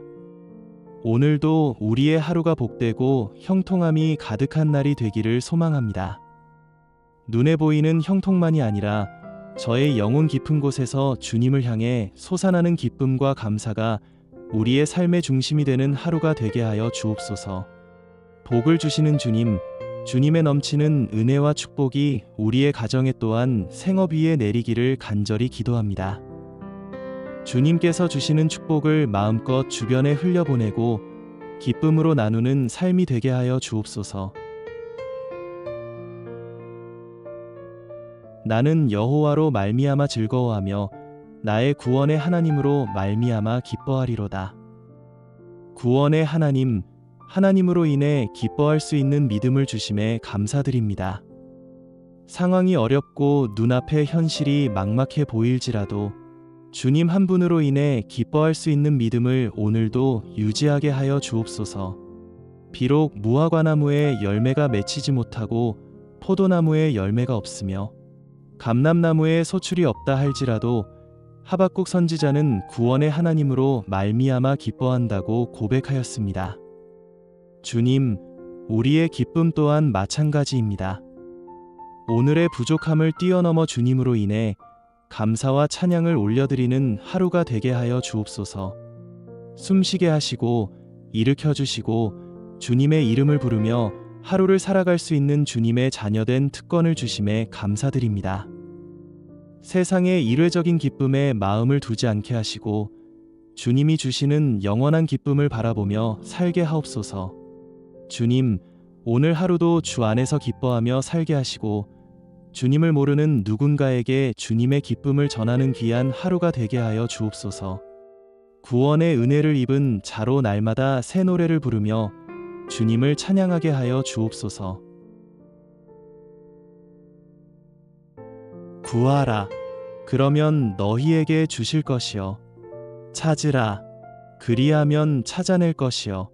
S1: 오늘도 우리의 하루가 복되고 형통함이 가득한 날이 되기를 소망합니다. 눈에 보이는 형통만이 아니라 저의 영혼 깊은 곳에서 주님을 향해 솟아나는 기쁨과 감사가 우리의 삶의 중심이 되는 하루가 되게 하여 주옵소서. 복을 주시는 주님, 주님의 넘치는 은혜와 축복이 우리의 가정에 또한 생업 위에 내리기를 간절히 기도합니다. 주님께서 주시는 축복을 마음껏 주변에 흘려보내고 기쁨으로 나누는 삶이 되게 하여 주옵소서. 나는 여호와로 말미암아 즐거워하며 나의 구원의 하나님으로 말미암아 기뻐하리로다. 구원의 하나님, 하나님으로 인해 기뻐할 수 있는 믿음을 주심에 감사드립니다. 상황이 어렵고 눈앞의 현실이 막막해 보일지라도 주님 한 분으로 인해 기뻐할 수 있는 믿음을 오늘도 유지하게 하여 주옵소서. 비록 무화과나무에 열매가 맺히지 못하고 포도나무에 열매가 없으며 감람나무에 소출이 없다 할지라도 하박국 선지자는 구원의 하나님으로 말미암아 기뻐한다고 고백하였습니다. 주님, 우리의 기쁨 또한 마찬가지입니다. 오늘의 부족함을 뛰어넘어 주님으로 인해 감사와 찬양을 올려드리는 하루가 되게 하여 주옵소서. 숨쉬게 하시고 일으켜 주시고 주님의 이름을 부르며 하루를 살아갈 수 있는 주님의 자녀된 특권을 주심에 감사드립니다. 세상의 일회적인 기쁨에 마음을 두지 않게 하시고 주님이 주시는 영원한 기쁨을 바라보며 살게 하옵소서. 주님, 오늘 하루도 주 안에서 기뻐하며 살게 하시고 주님을 모르는 누군가에게 주님의 기쁨을 전하는 귀한 하루가 되게 하여 주옵소서. 구원의 은혜를 입은 자로 날마다 새 노래를 부르며 주님을 찬양하게 하여 주옵소서. 구하라. 그러면 너희에게 주실 것이요. 찾으라. 그리하면 찾아낼 것이요.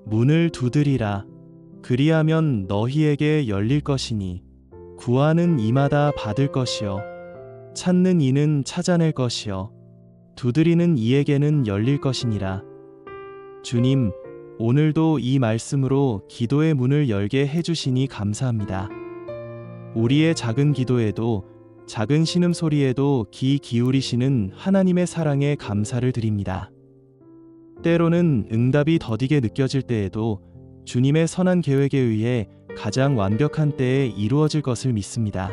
S1: 문을 두드리라. 그리하면 너희에게 열릴 것이니 구하는 이마다 받을 것이요. 찾는 이는 찾아낼 것이요. 두드리는 이에게는 열릴 것이니라. 주님, 오늘도 이 말씀으로 기도의 문을 열게 해주시니 감사합니다. 우리의 작은 기도에도 작은 신음소리에도 귀 기울이시는 하나님의 사랑에 감사를 드립니다. 때로는 응답이 더디게 느껴질 때에도 주님의 선한 계획에 의해 가장 완벽한 때에 이루어질 것을 믿습니다.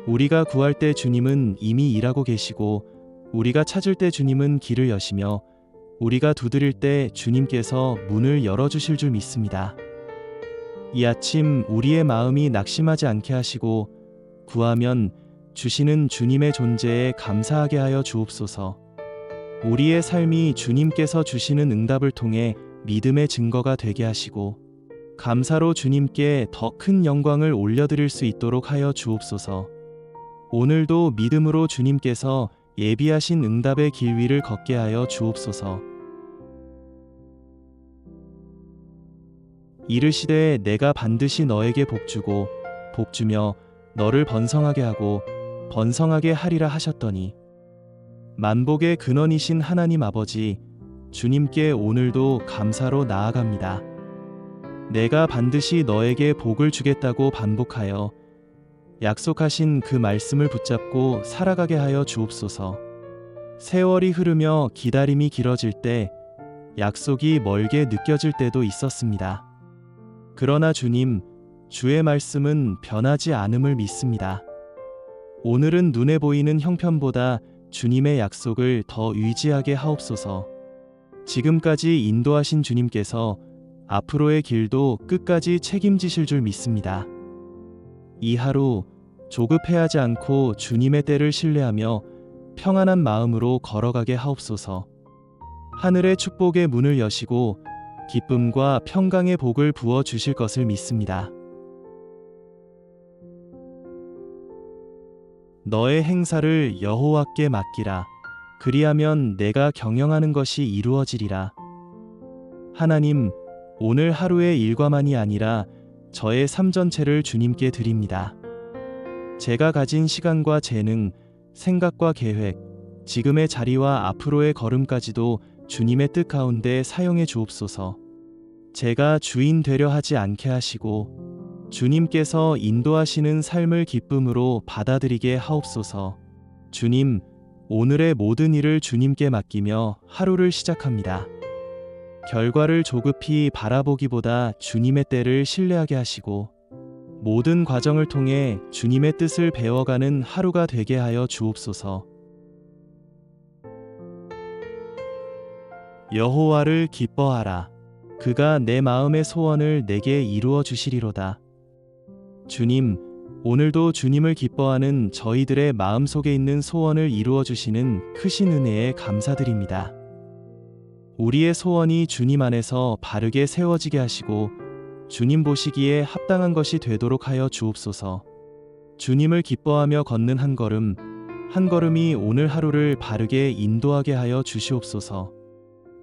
S1: 우리가 구할 때 주님은 이미 일하고 계시고 우리가 찾을 때 주님은 길을 여시며 우리가 두드릴 때 주님께서 문을 열어주실 줄 믿습니다. 이 아침 우리의 마음이 낙심하지 않게 하시고 구하면 주시는 주님의 존재에 감사하게 하여 주옵소서. 우리의 삶이 주님께서 주시는 응답을 통해 믿음의 증거가 되게 하시고 감사로 주님께 더 큰 영광을 올려드릴 수 있도록 하여 주옵소서. 오늘도 믿음으로 주님께서 예비하신 응답의 길 위를 걷게 하여 주옵소서. 이르시되 내가 반드시 너에게 복주고 복주며 너를 번성하게 하고 번성하게 하리라 하셨더니 만복의 근원이신 하나님 아버지, 주님께 오늘도 감사로 나아갑니다. 내가 반드시 너에게 복을 주겠다고 반복하여 약속하신 그 말씀을 붙잡고 살아가게 하여 주옵소서. 세월이 흐르며 기다림이 길어질 때 약속이 멀게 느껴질 때도 있었습니다. 그러나 주님, 주의 말씀은 변하지 않음을 믿습니다. 오늘은 눈에 보이는 형편보다 주님의 약속을 더 의지하게 하옵소서. 지금까지 인도하신 주님께서 앞으로의 길도 끝까지 책임지실 줄 믿습니다. 이 하루 조급해하지 않고 주님의 때를 신뢰하며 평안한 마음으로 걸어가게 하옵소서. 하늘의 축복의 문을 여시고 기쁨과 평강의 복을 부어 주실 것을 믿습니다. 너의 행사를 여호와께 맡기라. 그리하면 내가 경영하는 것이 이루어지리라. 하나님, 오늘 하루의 일과만이 아니라 저의 삶 전체를 주님께 드립니다. 제가 가진 시간과 재능, 생각과 계획, 지금의 자리와 앞으로의 걸음까지도 주님의 뜻 가운데 사용해 주옵소서. 제가 주인 되려 하지 않게 하시고 주님께서 인도하시는 삶을 기쁨으로 받아들이게 하옵소서. 주님, 오늘의 모든 일을 주님께 맡기며 하루를 시작합니다. 결과를 조급히 바라보기보다 주님의 때를 신뢰하게 하시고 모든 과정을 통해 주님의 뜻을 배워가는 하루가 되게 하여 주옵소서. 여호와를 기뻐하라. 그가 내 마음의 소원을 내게 이루어 주시리로다. 주님, 오늘도 주님을 기뻐하는 저희들의 마음속에 있는 소원을 이루어 주시는 크신 은혜에 감사드립니다. 우리의 소원이 주님 안에서 바르게 세워지게 하시고 주님 보시기에 합당한 것이 되도록 하여 주옵소서. 주님을 기뻐하며 걷는 한 걸음, 한 걸음이 오늘 하루를 바르게 인도하게 하여 주시옵소서.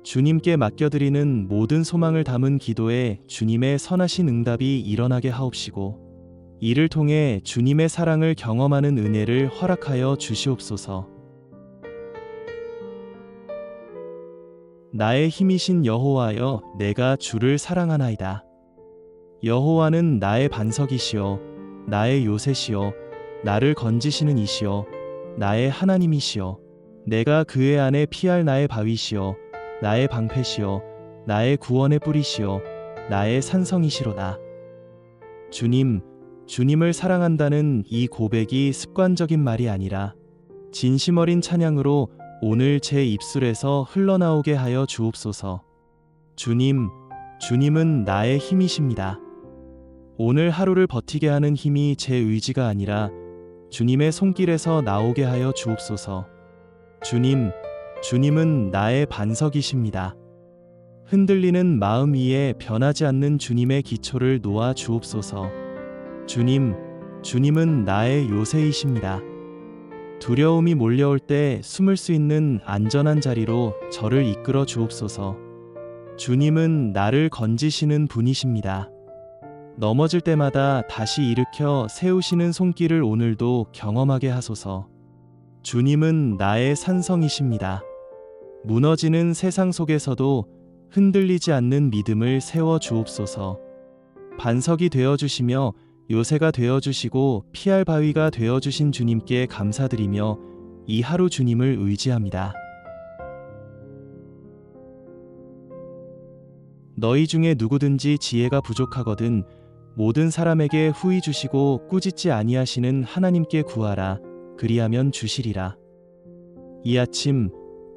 S1: 주님께 맡겨드리는 모든 소망을 담은 기도에 주님의 선하신 응답이 일어나게 하옵시고 이를 통해 주님의 사랑을 경험하는 은혜를 허락하여 주시옵소서. 나의 힘이신 여호와여, 내가 주를 사랑하나이다. 여호와는 나의 반석이시요 나의 요새시요 나를 건지시는 이시요 나의 하나님이시여. 내가 그의 안에 피할 나의 바위시여, 나의 방패시여, 나의 구원의 뿌리시여, 나의 산성이시로다. 주님, 주님을 사랑한다는 이 고백이 습관적인 말이 아니라 진심 어린 찬양으로 오늘 제 입술에서 흘러나오게 하여 주옵소서. 주님, 주님은 나의 힘이십니다. 오늘 하루를 버티게 하는 힘이 제 의지가 아니라 주님의 손길에서 나오게 하여 주옵소서. 주님, 주님은 나의 반석이십니다. 흔들리는 마음 위에 변하지 않는 주님의 기초를 놓아 주옵소서. 주님, 주님은 나의 요새이십니다. 두려움이 몰려올 때 숨을 수 있는 안전한 자리로 저를 이끌어 주옵소서. 주님은 나를 건지시는 분이십니다. 넘어질 때마다 다시 일으켜 세우시는 손길을 오늘도 경험하게 하소서. 주님은 나의 산성이십니다. 무너지는 세상 속에서도 흔들리지 않는 믿음을 세워 주옵소서. 반석이 되어 주시며 요새가 되어 주시고 피할 바위가 되어 주신 주님께 감사드리며 이 하루 주님을 의지합니다. 너희 중에 누구든지 지혜가 부족하거든 모든 사람에게 후히 주시고 꾸짖지 아니하시는 하나님께 구하라. 그리하면 주시리라. 이 아침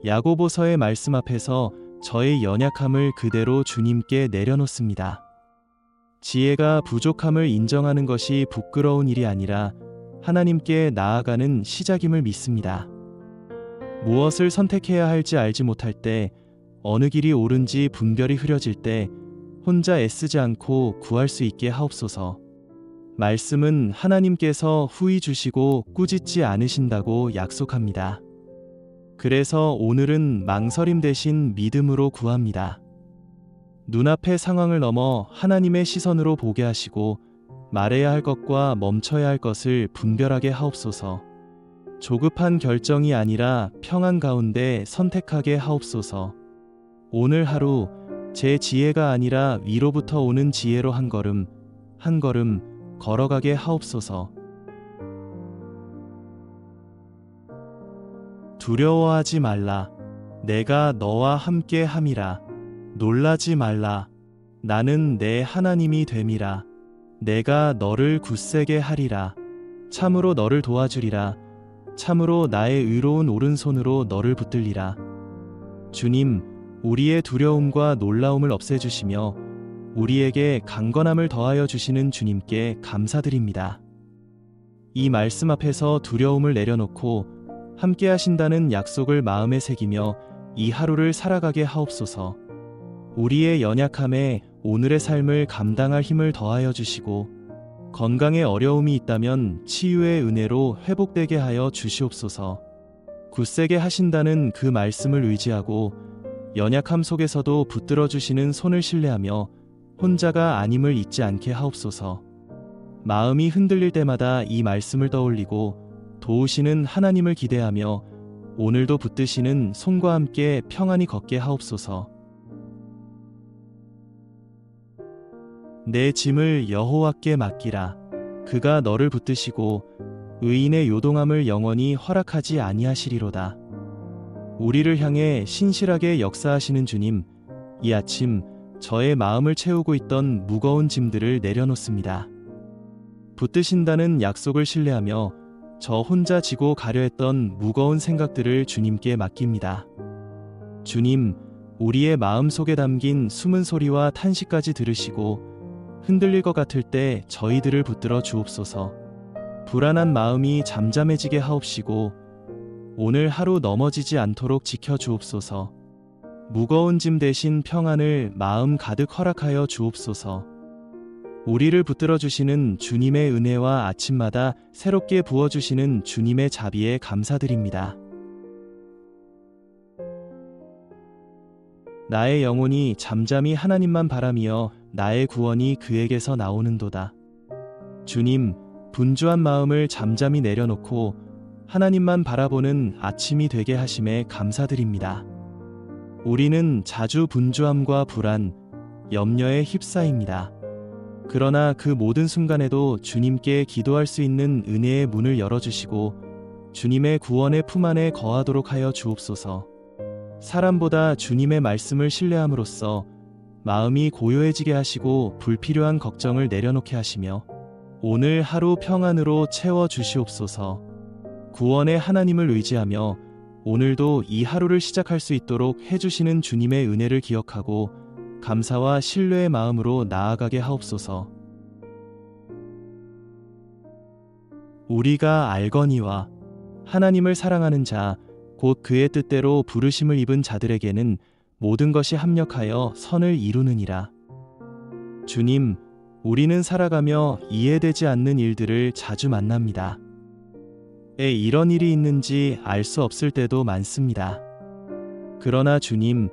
S1: 야고보서의 말씀 앞에서 저의 연약함을 그대로 주님께 내려놓습니다. 지혜가 부족함을 인정하는 것이 부끄러운 일이 아니라 하나님께 나아가는 시작임을 믿습니다. 무엇을 선택해야 할지 알지 못할 때, 어느 길이 옳은지 분별이 흐려질 때 혼자 애쓰지 않고 구할 수 있게 하옵소서. 말씀은 하나님께서 후히 주시고 꾸짖지 않으신다고 약속합니다. 그래서 오늘은 망설임 대신 믿음으로 구합니다. 눈앞의 상황을 넘어 하나님의 시선으로 보게 하시고 말해야 할 것과 멈춰야 할 것을 분별하게 하옵소서. 조급한 결정이 아니라 평안 가운데 선택하게 하옵소서. 오늘 하루 제 지혜가 아니라 위로부터 오는 지혜로 한 걸음 한 걸음 걸어가게 하옵소서. 두려워하지 말라. 내가 너와 함께 함이라. 놀라지 말라. 나는 내 하나님이 됨이라. 내가 너를 굳세게 하리라. 참으로 너를 도와주리라. 참으로 나의 의로운 오른손으로 너를 붙들리라. 주님, 우리의 두려움과 놀라움을 없애주시며 우리에게 강건함을 더하여 주시는 주님께 감사드립니다. 이 말씀 앞에서 두려움을 내려놓고 함께 하신다는 약속을 마음에 새기며 이 하루를 살아가게 하옵소서. 우리의 연약함에 오늘의 삶을 감당할 힘을 더하여 주시고 건강에 어려움이 있다면 치유의 은혜로 회복되게 하여 주시옵소서. 굳세게 하신다는 그 말씀을 의지하고 연약함 속에서도 붙들어 주시는 손을 신뢰하며 혼자가 아님을 잊지 않게 하옵소서. 마음이 흔들릴 때마다 이 말씀을 떠올리고 도우시는 하나님을 기대하며 오늘도 붙드시는 손과 함께 평안히 걷게 하옵소서. 내 짐을 여호와께 맡기라. 그가 너를 붙드시고 의인의 요동함을 영원히 허락하지 아니하시리로다. 우리를 향해 신실하게 역사하시는 주님, 이 아침 저의 마음을 채우고 있던 무거운 짐들을 내려놓습니다. 붙드신다는 약속을 신뢰하며 저 혼자 지고 가려 했던 무거운 생각들을 주님께 맡깁니다. 주님, 우리의 마음속에 담긴 숨은 소리와 탄식까지 들으시고 흔들릴 것 같을 때 저희들을 붙들어 주옵소서. 불안한 마음이 잠잠해지게 하옵시고 오늘 하루 넘어지지 않도록 지켜 주옵소서. 무거운 짐 대신 평안을 마음 가득 허락하여 주옵소서. 우리를 붙들어 주시는 주님의 은혜와 아침마다 새롭게 부어주시는 주님의 자비에 감사드립니다. 나의 영혼이 잠잠히 하나님만 바라며 나의 구원이 그에게서 나오는도다. 주님, 분주한 마음을 잠잠히 내려놓고 하나님만 바라보는 아침이 되게 하심에 감사드립니다. 우리는 자주 분주함과 불안, 염려에 휩싸입니다. 그러나 그 모든 순간에도 주님께 기도할 수 있는 은혜의 문을 열어주시고 주님의 구원의 품 안에 거하도록 하여 주옵소서. 사람보다 주님의 말씀을 신뢰함으로써 마음이 고요해지게 하시고 불필요한 걱정을 내려놓게 하시며 오늘 하루 평안으로 채워 주시옵소서. 구원의 하나님을 의지하며 오늘도 이 하루를 시작할 수 있도록 해주시는 주님의 은혜를 기억하고 감사와 신뢰의 마음으로 나아가게 하옵소서. 우리가 알거니와 하나님을 사랑하는 자, 곧 그의 뜻대로 부르심을 입은 자들에게는 모든 것이 합력하여 선을 이루느니라. 주님, 우리는 살아가며 이해되지 않는 일들을 자주 만납니다. 왜 이런 일이 있는지 알 수 없을 때도 많습니다. 그러나 주님,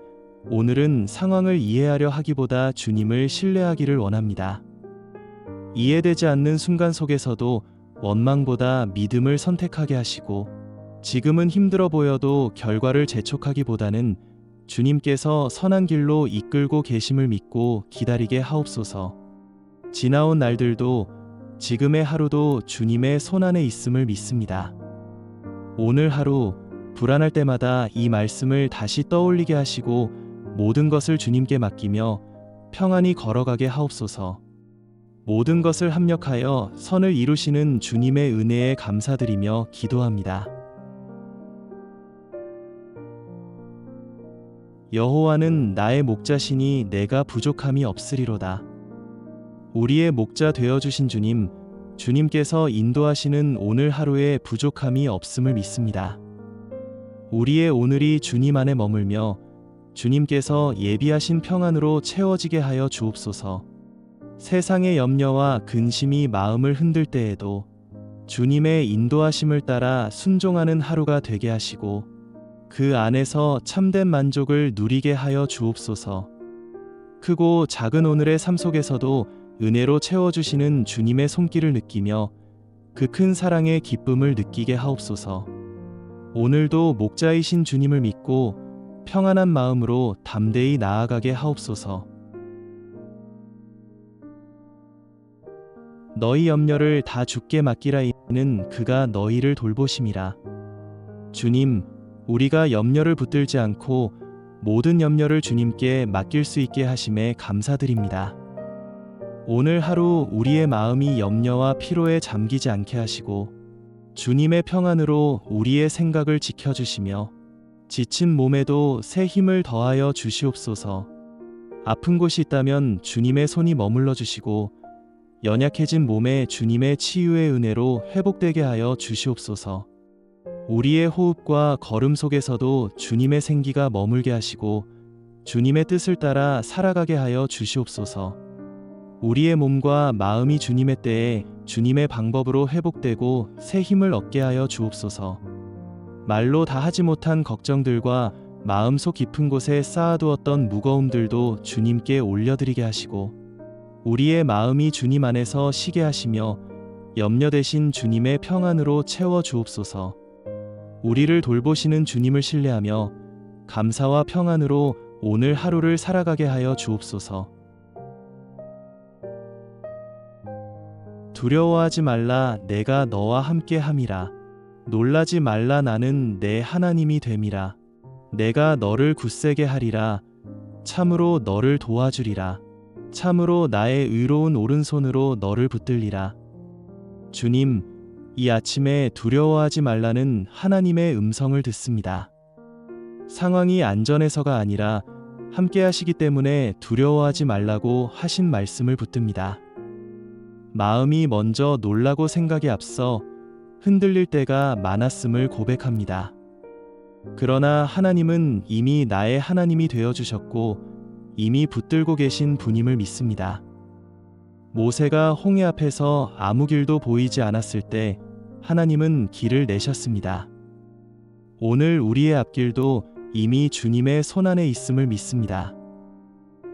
S1: 오늘은 상황을 이해하려 하기보다 주님을 신뢰하기를 원합니다. 이해되지 않는 순간 속에서도 원망보다 믿음을 선택하게 하시고 지금은 힘들어 보여도 결과를 재촉하기보다는 주님께서 선한 길로 이끌고 계심을 믿고 기다리게 하옵소서. 지나온 날들도 지금의 하루도 주님의 손안에 있음을 믿습니다. 오늘 하루 불안할 때마다 이 말씀을 다시 떠올리게 하시고 모든 것을 주님께 맡기며 평안히 걸어가게 하옵소서. 모든 것을 합력하여 선을 이루시는 주님의 은혜에 감사드리며 기도합니다. 여호와는 나의 목자시니 내가 부족함이 없으리로다. 우리의 목자 되어주신 주님, 주님께서 인도하시는 오늘 하루에 부족함이 없음을 믿습니다. 우리의 오늘이 주님 안에 머물며 주님께서 예비하신 평안으로 채워지게 하여 주옵소서. 세상의 염려와 근심이 마음을 흔들 때에도 주님의 인도하심을 따라 순종하는 하루가 되게 하시고 그 안에서 참된 만족을 누리게 하여 주옵소서. 크고 작은 오늘의 삶 속에서도 은혜로 채워주시는 주님의 손길을 느끼며 그 큰 사랑의 기쁨을 느끼게 하옵소서. 오늘도 목자이신 주님을 믿고 평안한 마음으로 담대히 나아가게 하옵소서. 너희 염려를 다 주께 맡기라. 이는 그가 너희를 돌보심이라. 주님, 우리가 염려를 붙들지 않고 모든 염려를 주님께 맡길 수 있게 하심에 감사드립니다. 오늘 하루 우리의 마음이 염려와 피로에 잠기지 않게 하시고 주님의 평안으로 우리의 생각을 지켜주시며 지친 몸에도 새 힘을 더하여 주시옵소서. 아픈 곳이 있다면 주님의 손이 머물러 주시고 연약해진 몸에 주님의 치유의 은혜로 회복되게 하여 주시옵소서. 우리의 호흡과 걸음 속에서도 주님의 생기가 머물게 하시고 주님의 뜻을 따라 살아가게 하여 주시옵소서. 우리의 몸과 마음이 주님의 때에 주님의 방법으로 회복되고 새 힘을 얻게 하여 주옵소서. 말로 다 하지 못한 걱정들과 마음속 깊은 곳에 쌓아두었던 무거움들도 주님께 올려드리게 하시고 우리의 마음이 주님 안에서 쉬게 하시며 염려 대신 주님의 평안으로 채워 주옵소서. 우리를 돌보시는 주님을 신뢰하며 감사와 평안으로 오늘 하루를 살아가게 하여 주옵소서. 두려워하지 말라. 내가 너와 함께 함이라. 놀라지 말라. 나는 내 하나님이 됨이라. 내가 너를 굳세게 하리라. 참으로 너를 도와주리라. 참으로 나의 의로운 오른손으로 너를 붙들리라. 주님, 이 아침에 두려워하지 말라는 하나님의 음성을 듣습니다. 상황이 안전해서가 아니라 함께 하시기 때문에 두려워하지 말라고 하신 말씀을 붙듭니다. 마음이 먼저 놀라고 생각에 앞서 흔들릴 때가 많았음을 고백합니다. 그러나 하나님은 이미 나의 하나님이 되어주셨고 이미 붙들고 계신 분임을 믿습니다. 모세가 홍해 앞에서 아무 길도 보이지 않았을 때 하나님은 길을 내셨습니다. 오늘 우리의 앞길도 이미 주님의 손안에 있음을 믿습니다.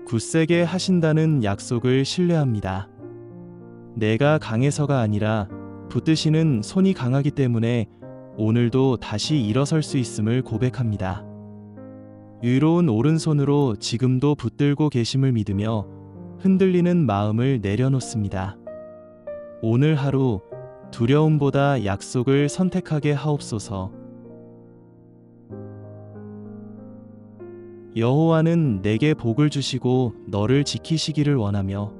S1: 굳세게 하신다는 약속을 신뢰합니다. 내가 강해서가 아니라 붙드시는 손이 강하기 때문에 오늘도 다시 일어설 수 있음을 고백합니다. 의로운 오른손으로 지금도 붙들고 계심을 믿으며 흔들리는 마음을 내려놓습니다. 오늘 하루 두려움보다 약속을 선택하게 하옵소서. 여호와는 내게 복을 주시고 너를 지키시기를 원하며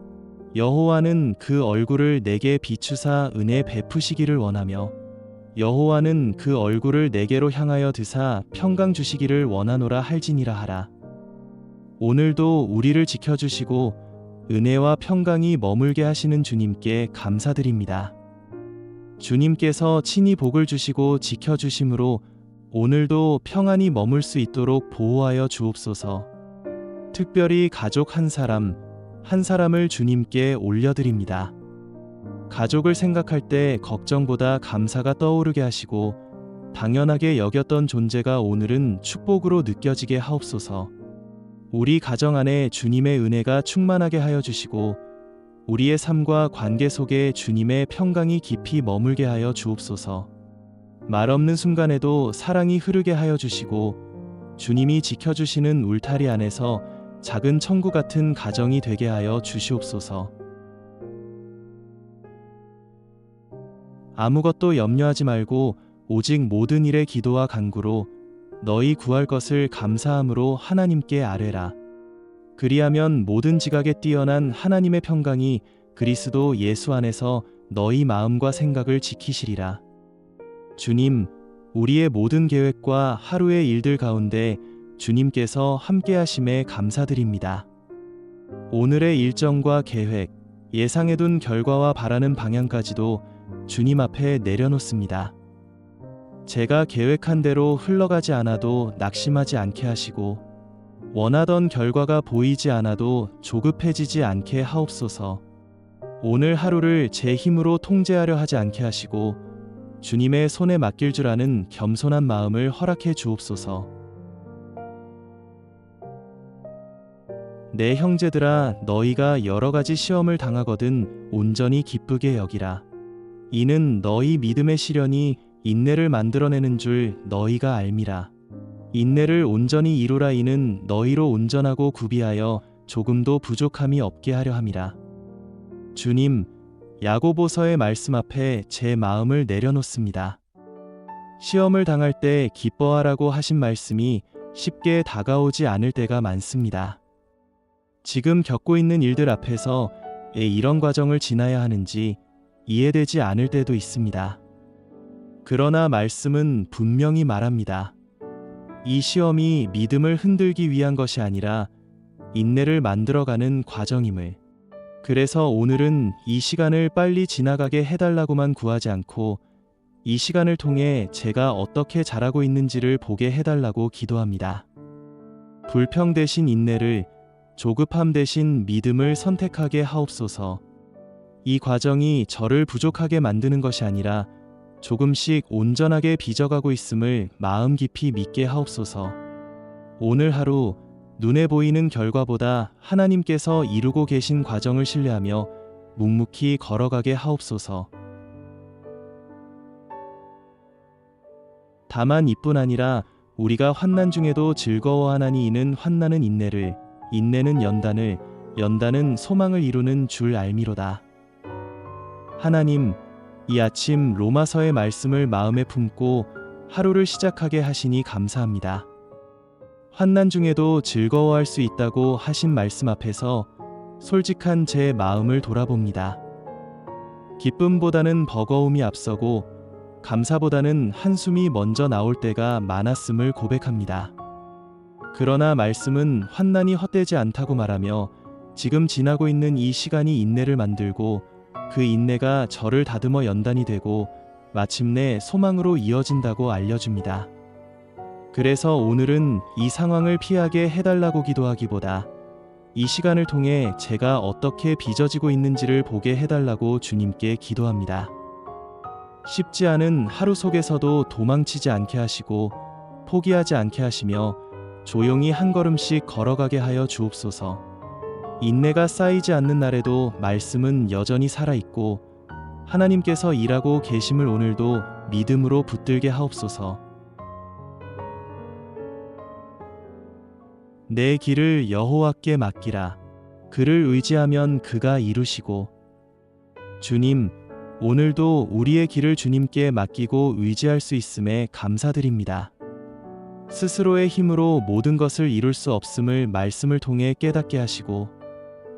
S1: 여호와는 그 얼굴을 내게 비추사 은혜 베푸시기를 원하며 여호와는 그 얼굴을 내게로 향하여 드사 평강 주시기를 원하노라 할지니라 하라. 오늘도 우리를 지켜주시고 은혜와 평강이 머물게 하시는 주님께 감사드립니다. 주님께서 친히 복을 주시고 지켜주심으로 오늘도 평안히 머물 수 있도록 보호하여 주옵소서. 특별히 가족 한 사람을 주님께 올려드립니다. 가족을 생각할 때 걱정보다 감사가 떠오르게 하시고 당연하게 여겼던 존재가 오늘은 축복으로 느껴지게 하옵소서. 우리 가정 안에 주님의 은혜가 충만하게 하여 주시고 우리의 삶과 관계 속에 주님의 평강이 깊이 머물게 하여 주옵소서. 말 없는 순간에도 사랑이 흐르게 하여 주시고 주님이 지켜주시는 울타리 안에서 작은 천국 같은 가정이 되게 하여 주시옵소서. 아무것도 염려하지 말고 오직 모든 일에 기도와 간구로 너희 구할 것을 감사함으로 하나님께 아뢰라. 그리하면 모든 지각에 뛰어난 하나님의 평강이 그리스도 예수 안에서 너희 마음과 생각을 지키시리라. 주님, 우리의 모든 계획과 하루의 일들 가운데 주님께서 함께 하심에 감사드립니다. 오늘의 일정과 계획, 예상해둔 결과와 바라는 방향까지도 주님 앞에 내려놓습니다. 제가 계획한 대로 흘러가지 않아도 낙심하지 않게 하시고 원하던 결과가 보이지 않아도 조급해지지 않게 하옵소서. 오늘 하루를 제 힘으로 통제하려 하지 않게 하시고 주님의 손에 맡길 줄 아는 겸손한 마음을 허락해 주옵소서. 내 형제들아, 너희가 여러 가지 시험을 당하거든 온전히 기쁘게 여기라. 이는 너희 믿음의 시련이 인내를 만들어내는 줄 너희가 알미라. 인내를 온전히 이루라. 이는 너희로 온전하고 구비하여 조금도 부족함이 없게 하려 함이라. 주님, 야고보서의 말씀 앞에 제 마음을 내려놓습니다. 시험을 당할 때 기뻐하라고 하신 말씀이 쉽게 다가오지 않을 때가 많습니다. 지금 겪고 있는 일들 앞에서 왜 이런 과정을 지나야 하는지 이해되지 않을 때도 있습니다. 그러나 말씀은 분명히 말합니다. 이 시험이 믿음을 흔들기 위한 것이 아니라 인내를 만들어가는 과정임을. 그래서 오늘은 이 시간을 빨리 지나가게 해달라고만 구하지 않고 이 시간을 통해 제가 어떻게 자라고 있는지를 보게 해달라고 기도합니다. 불평 대신 인내를, 조급함 대신 믿음을 선택하게 하옵소서. 이 과정이 저를 부족하게 만드는 것이 아니라 조금씩 온전하게 빚어가고 있음을 마음 깊이 믿게 하옵소서. 오늘 하루 눈에 보이는 결과보다 하나님께서 이루고 계신 과정을 신뢰하며 묵묵히 걸어가게 하옵소서. 다만 이뿐 아니라 우리가 환난 중에도 즐거워하나니 이는 환난은 인내를, 인내는 연단을, 연단은 소망을 이루는 줄 알미로다. 하나님, 이 아침 로마서의 말씀을 마음에 품고 하루를 시작하게 하시니 감사합니다. 환난 중에도 즐거워할 수 있다고 하신 말씀 앞에서 솔직한 제 마음을 돌아봅니다. 기쁨보다는 버거움이 앞서고 감사보다는 한숨이 먼저 나올 때가 많았음을 고백합니다. 그러나 말씀은 환난이 헛되지 않다고 말하며 지금 지나고 있는 이 시간이 인내를 만들고 그 인내가 저를 다듬어 연단이 되고 마침내 소망으로 이어진다고 알려줍니다. 그래서 오늘은 이 상황을 피하게 해달라고 기도하기보다 이 시간을 통해 제가 어떻게 빚어지고 있는지를 보게 해달라고 주님께 기도합니다. 쉽지 않은 하루 속에서도 도망치지 않게 하시고 포기하지 않게 하시며 조용히 한 걸음씩 걸어가게 하여 주옵소서. 인내가 쌓이지 않는 날에도 말씀은 여전히 살아있고 하나님께서 일하고 계심을 오늘도 믿음으로 붙들게 하옵소서. 내 길을 여호와께 맡기라. 그를 의지하면 그가 이루시고. 주님, 오늘도 우리의 길을 주님께 맡기고 의지할 수 있음에 감사드립니다. 스스로의 힘으로 모든 것을 이룰 수 없음을 말씀을 통해 깨닫게 하시고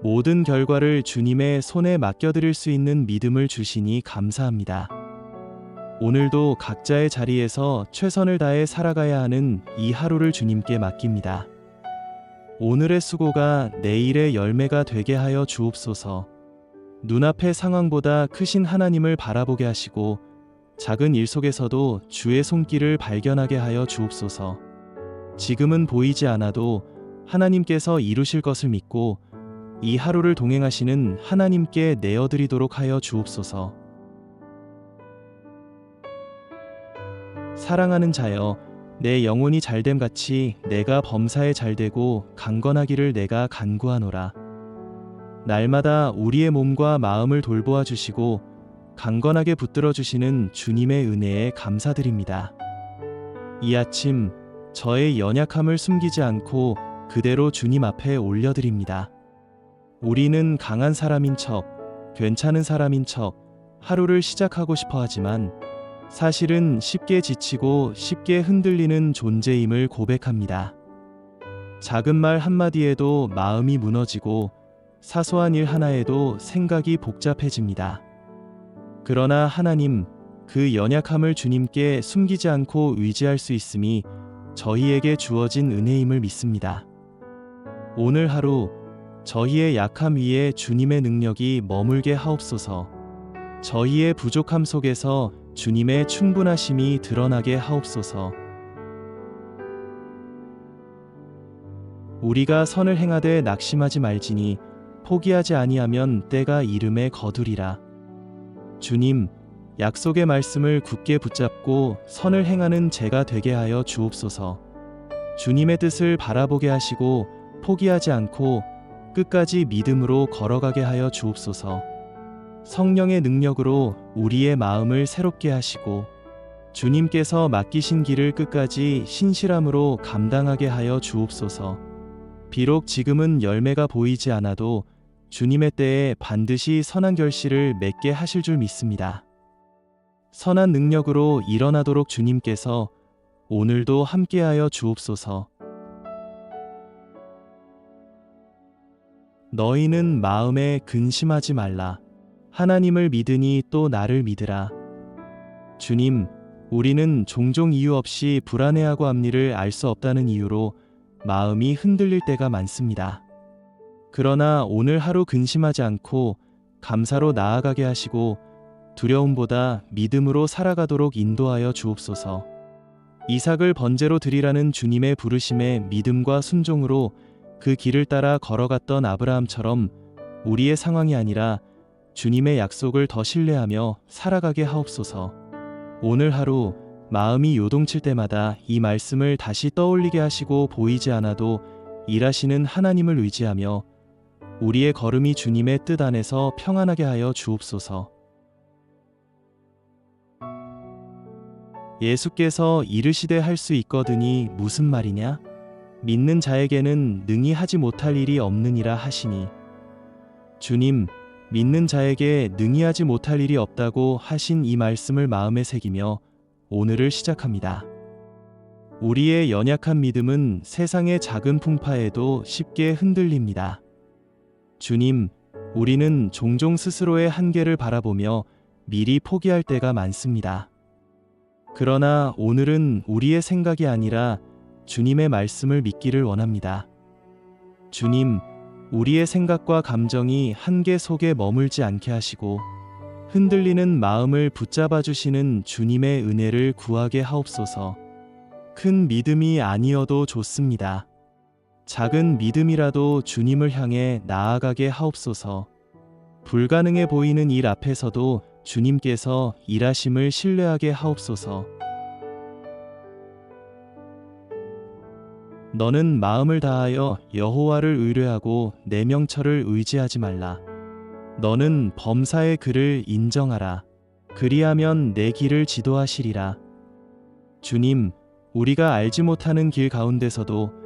S1: 모든 결과를 주님의 손에 맡겨드릴 수 있는 믿음을 주시니 감사합니다. 오늘도 각자의 자리에서 최선을 다해 살아가야 하는 이 하루를 주님께 맡깁니다. 오늘의 수고가 내일의 열매가 되게 하여 주옵소서. 눈앞의 상황보다 크신 하나님을 바라보게 하시고 작은 일 속에서도 주의 손길을 발견하게 하여 주옵소서. 지금은 보이지 않아도 하나님께서 이루실 것을 믿고 이 하루를 동행하시는 하나님께 내어드리도록 하여 주옵소서. 사랑하는 자여, 내 영혼이 잘됨같이 내가 범사에 잘되고 강건하기를 내가 간구하노라. 날마다 우리의 몸과 마음을 돌보아 주시고 강건하게 붙들어 주시는 주님의 은혜에 감사드립니다. 이 아침 저의 연약함을 숨기지 않고 그대로 주님 앞에 올려드립니다. 우리는 강한 사람인 척, 괜찮은 사람인 척 하루를 시작하고 싶어 하지만 사실은 쉽게 지치고 쉽게 흔들리는 존재임을 고백합니다. 작은 말 한마디에도 마음이 무너지고 사소한 일 하나에도 생각이 복잡해집니다. 그러나 하나님, 그 연약함을 주님께 숨기지 않고 의지할 수 있음이 저희에게 주어진 은혜임을 믿습니다. 오늘 하루 저희의 약함 위에 주님의 능력이 머물게 하옵소서. 저희의 부족함 속에서 주님의 충분하심이 드러나게 하옵소서. 우리가 선을 행하되 낙심하지 말지니 포기하지 아니하면 때가 이름에 거두리라. 주님, 약속의 말씀을 굳게 붙잡고 선을 행하는 제가 되게 하여 주옵소서. 주님의 뜻을 바라보게 하시고 포기하지 않고 끝까지 믿음으로 걸어가게 하여 주옵소서. 성령의 능력으로 우리의 마음을 새롭게 하시고 주님께서 맡기신 길을 끝까지 신실함으로 감당하게 하여 주옵소서. 비록 지금은 열매가 보이지 않아도 주님의 때에 반드시 선한 결실을 맺게 하실 줄 믿습니다. 선한 능력으로 일어나도록 주님께서 오늘도 함께하여 주옵소서. 너희는 마음에 근심하지 말라. 하나님을 믿으니 또 나를 믿으라. 주님, 우리는 종종 이유 없이 불안해하고 앞일을 알 수 없다는 이유로 마음이 흔들릴 때가 많습니다. 그러나 오늘 하루 근심하지 않고 감사로 나아가게 하시고 두려움보다 믿음으로 살아가도록 인도하여 주옵소서. 이삭을 번제로 드리라는 주님의 부르심에 믿음과 순종으로 그 길을 따라 걸어갔던 아브라함처럼 우리의 상황이 아니라 주님의 약속을 더 신뢰하며 살아가게 하옵소서. 오늘 하루 마음이 요동칠 때마다 이 말씀을 다시 떠올리게 하시고 보이지 않아도 일하시는 하나님을 의지하며 우리의 걸음이 주님의 뜻 안에서 평안하게 하여 주옵소서. 예수께서 이르시되 할 수 있거든이 무슨 말이냐? 믿는 자에게는 능히 하지 못할 일이 없느니라 하시니. 주님, 믿는 자에게 능히 하지 못할 일이 없다고 하신 이 말씀을 마음에 새기며 오늘을 시작합니다. 우리의 연약한 믿음은 세상의 작은 풍파에도 쉽게 흔들립니다. 주님, 우리는 종종 스스로의 한계를 바라보며 미리 포기할 때가 많습니다. 그러나 오늘은 우리의 생각이 아니라 주님의 말씀을 믿기를 원합니다. 주님, 우리의 생각과 감정이 한계 속에 머물지 않게 하시고 흔들리는 마음을 붙잡아 주시는 주님의 은혜를 구하게 하옵소서. 큰 믿음이 아니어도 좋습니다. 작은 믿음이라도 주님을 향해 나아가게 하옵소서. 불가능해 보이는 일 앞에서도 주님께서 일하심을 신뢰하게 하옵소서. 너는 마음을 다하여 여호와를 의뢰하고 내 명철을 의지하지 말라. 너는 범사의 그를 인정하라. 그리하면 내 길을 지도하시리라. 주님, 우리가 알지 못하는 길 가운데서도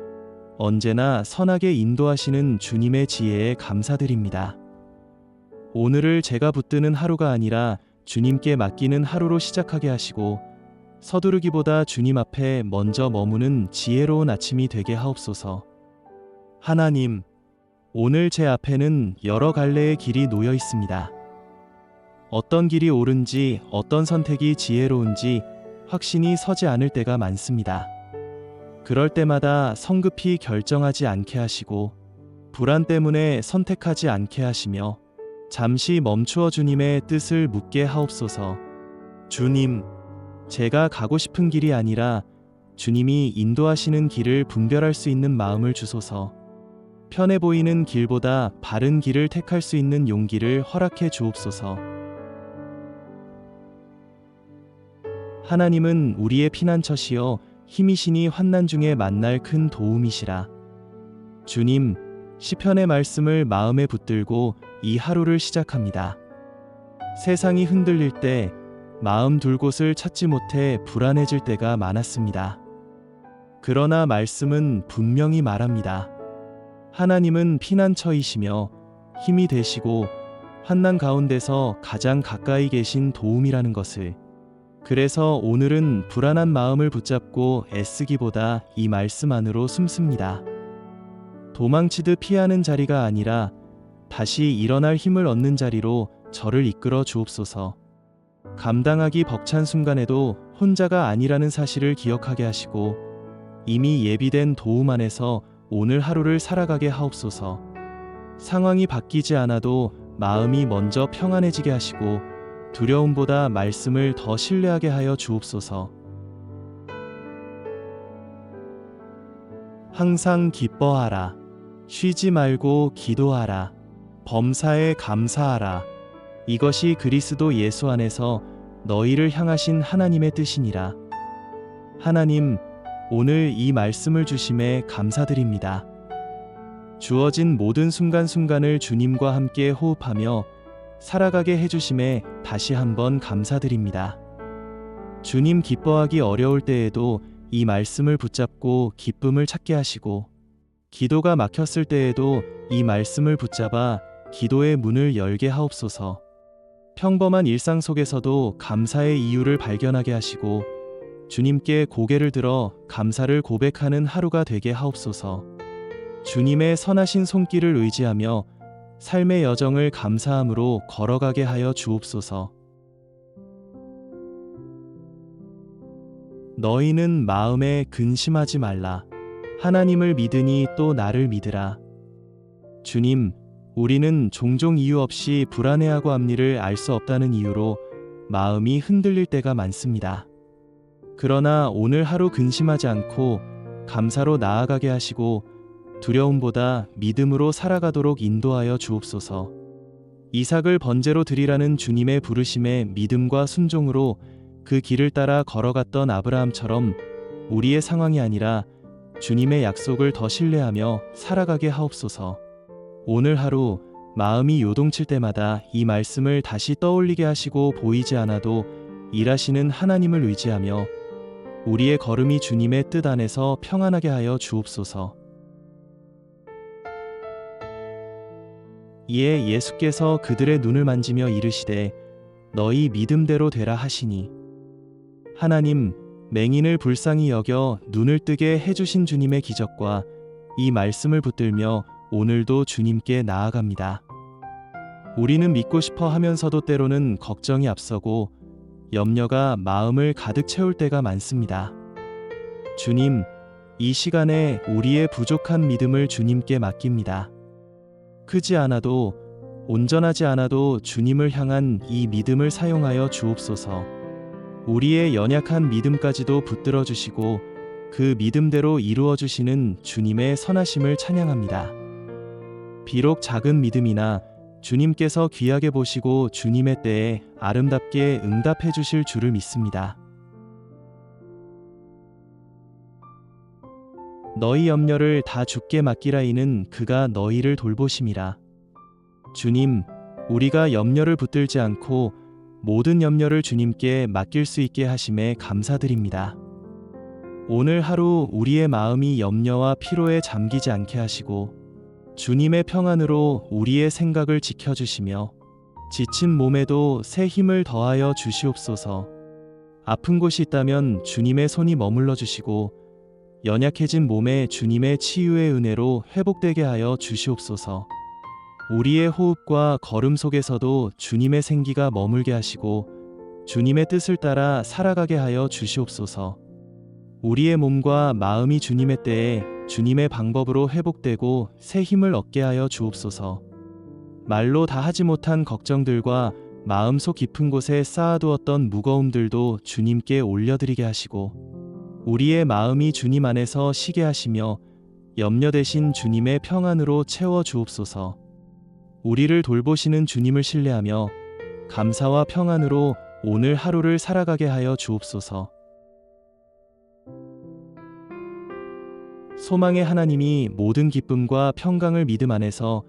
S1: 언제나 선하게 인도하시는 주님의 지혜에 감사드립니다. 오늘을 제가 붙드는 하루가 아니라 주님께 맡기는 하루로 시작하게 하시고 서두르기보다 주님 앞에 먼저 머무는 지혜로운 아침이 되게 하옵소서. 하나님, 오늘 제 앞에는 여러 갈래의 길이 놓여 있습니다. 어떤 길이 옳은지, 어떤 선택이 지혜로운지 확신이 서지 않을 때가 많습니다. 그럴 때마다 성급히 결정하지 않게 하시고 불안 때문에 선택하지 않게 하시며 잠시 멈추어 주님의 뜻을 묻게 하옵소서. 주님, 제가 가고 싶은 길이 아니라 주님이 인도하시는 길을 분별할 수 있는 마음을 주소서. 편해 보이는 길보다 바른 길을 택할 수 있는 용기를 허락해 주옵소서. 하나님은 우리의 피난처시여 힘이시니 환난 중에 만날 큰 도움이시라. 주님, 시편의 말씀을 마음에 붙들고 이 하루를 시작합니다. 세상이 흔들릴 때 마음 둘 곳을 찾지 못해 불안해질 때가 많았습니다. 그러나 말씀은 분명히 말합니다. 하나님은 피난처이시며 힘이 되시고 환난 가운데서 가장 가까이 계신 도움이라는 것을. 그래서 오늘은 불안한 마음을 붙잡고 애쓰기보다 이 말씀 안으로 숨습니다. 도망치듯 피하는 자리가 아니라 다시 일어날 힘을 얻는 자리로 저를 이끌어 주옵소서. 감당하기 벅찬 순간에도 혼자가 아니라는 사실을 기억하게 하시고 이미 예비된 도움 안에서 오늘 하루를 살아가게 하옵소서. 상황이 바뀌지 않아도 마음이 먼저 평안해지게 하시고 두려움보다 말씀을 더 신뢰하게 하여 주옵소서. 항상 기뻐하라. 쉬지 말고 기도하라. 범사에 감사하라. 이것이 그리스도 예수 안에서 너희를 향하신 하나님의 뜻이니라. 하나님, 오늘 이 말씀을 주심에 감사드립니다. 주어진 모든 순간순간을 주님과 함께 호흡하며 살아가게 해주심에 다시 한번 감사드립니다. 주님 기뻐하기 어려울 때에도 이 말씀을 붙잡고 기쁨을 찾게 하시고 기도가 막혔을 때에도 이 말씀을 붙잡아 기도의 문을 열게 하옵소서. 평범한 일상 속에서도 감사의 이유를 발견하게 하시고 주님께 고개를 들어 감사를 고백하는 하루가 되게 하옵소서. 주님의 선하신 손길을 의지하며 삶의 여정을 감사함으로 걸어가게 하여 주옵소서. 너희는 마음에 근심하지 말라. 하나님을 믿으니 또 나를 믿으라. 주님, 우리는 종종 이유 없이 불안해하고 앞일을 알 수 없다는 이유로 마음이 흔들릴 때가 많습니다. 그러나 오늘 하루 근심하지 않고 감사로 나아가게 하시고 두려움보다 믿음으로 살아가도록 인도하여 주옵소서. 이삭을 번제로 드리라는 주님의 부르심에 믿음과 순종으로 그 길을 따라 걸어갔던 아브라함처럼 우리의 상황이 아니라 주님의 약속을 더 신뢰하며 살아가게 하옵소서. 오늘 하루 마음이 요동칠 때마다 이 말씀을 다시 떠올리게 하시고 보이지 않아도 일하시는 하나님을 의지하며 우리의 걸음이 주님의 뜻 안에서 평안하게 하여 주옵소서. 이에 예수께서 그들의 눈을 만지며 이르시되 너희 믿음대로 되라 하시니 하나님, 맹인을 불쌍히 여겨 눈을 뜨게 해주신 주님의 기적과 이 말씀을 붙들며 오늘도 주님께 나아갑니다. 우리는 믿고 싶어 하면서도 때로는 걱정이 앞서고 염려가 마음을 가득 채울 때가 많습니다. 주님, 이 시간에 우리의 부족한 믿음을 주님께 맡깁니다. 크지 않아도 온전하지 않아도 주님을 향한 이 믿음을 사용하여 주옵소서. 우리의 연약한 믿음까지도 붙들어 주시고 그 믿음대로 이루어 주시는 주님의 선하심을 찬양합니다. 비록 작은 믿음이나 주님께서 귀하게 보시고 주님의 때에 아름답게 응답해 주실 줄을 믿습니다. 너희 염려를 다 주께 맡기라. 이는 그가 너희를 돌보심이라. 주님, 우리가 염려를 붙들지 않고 모든 염려를 주님께 맡길 수 있게 하심에 감사드립니다. 오늘 하루 우리의 마음이 염려와 피로에 잠기지 않게 하시고 주님의 평안으로 우리의 생각을 지켜주시며 지친 몸에도 새 힘을 더하여 주시옵소서. 아픈 곳이 있다면 주님의 손이 머물러 주시고 연약해진 몸에 주님의 치유의 은혜로 회복되게 하여 주시옵소서. 우리의 호흡과 걸음 속에서도 주님의 생기가 머물게 하시고 주님의 뜻을 따라 살아가게 하여 주시옵소서. 우리의 몸과 마음이 주님의 때에 주님의 방법으로 회복되고 새 힘을 얻게 하여 주옵소서. 말로 다 하지 못한 걱정들과 마음속 깊은 곳에 쌓아두었던 무거움들도 주님께 올려드리게 하시고 우리의 마음이 주님 안에서 쉬게 하시며 염려 대신 주님의 평안으로 채워 주옵소서. 우리를 돌보시는 주님을 신뢰하며 감사와 평안으로 오늘 하루를 살아가게 하여 주옵소서. 소망의 하나님이 모든 기쁨과 평강을 믿음 안에서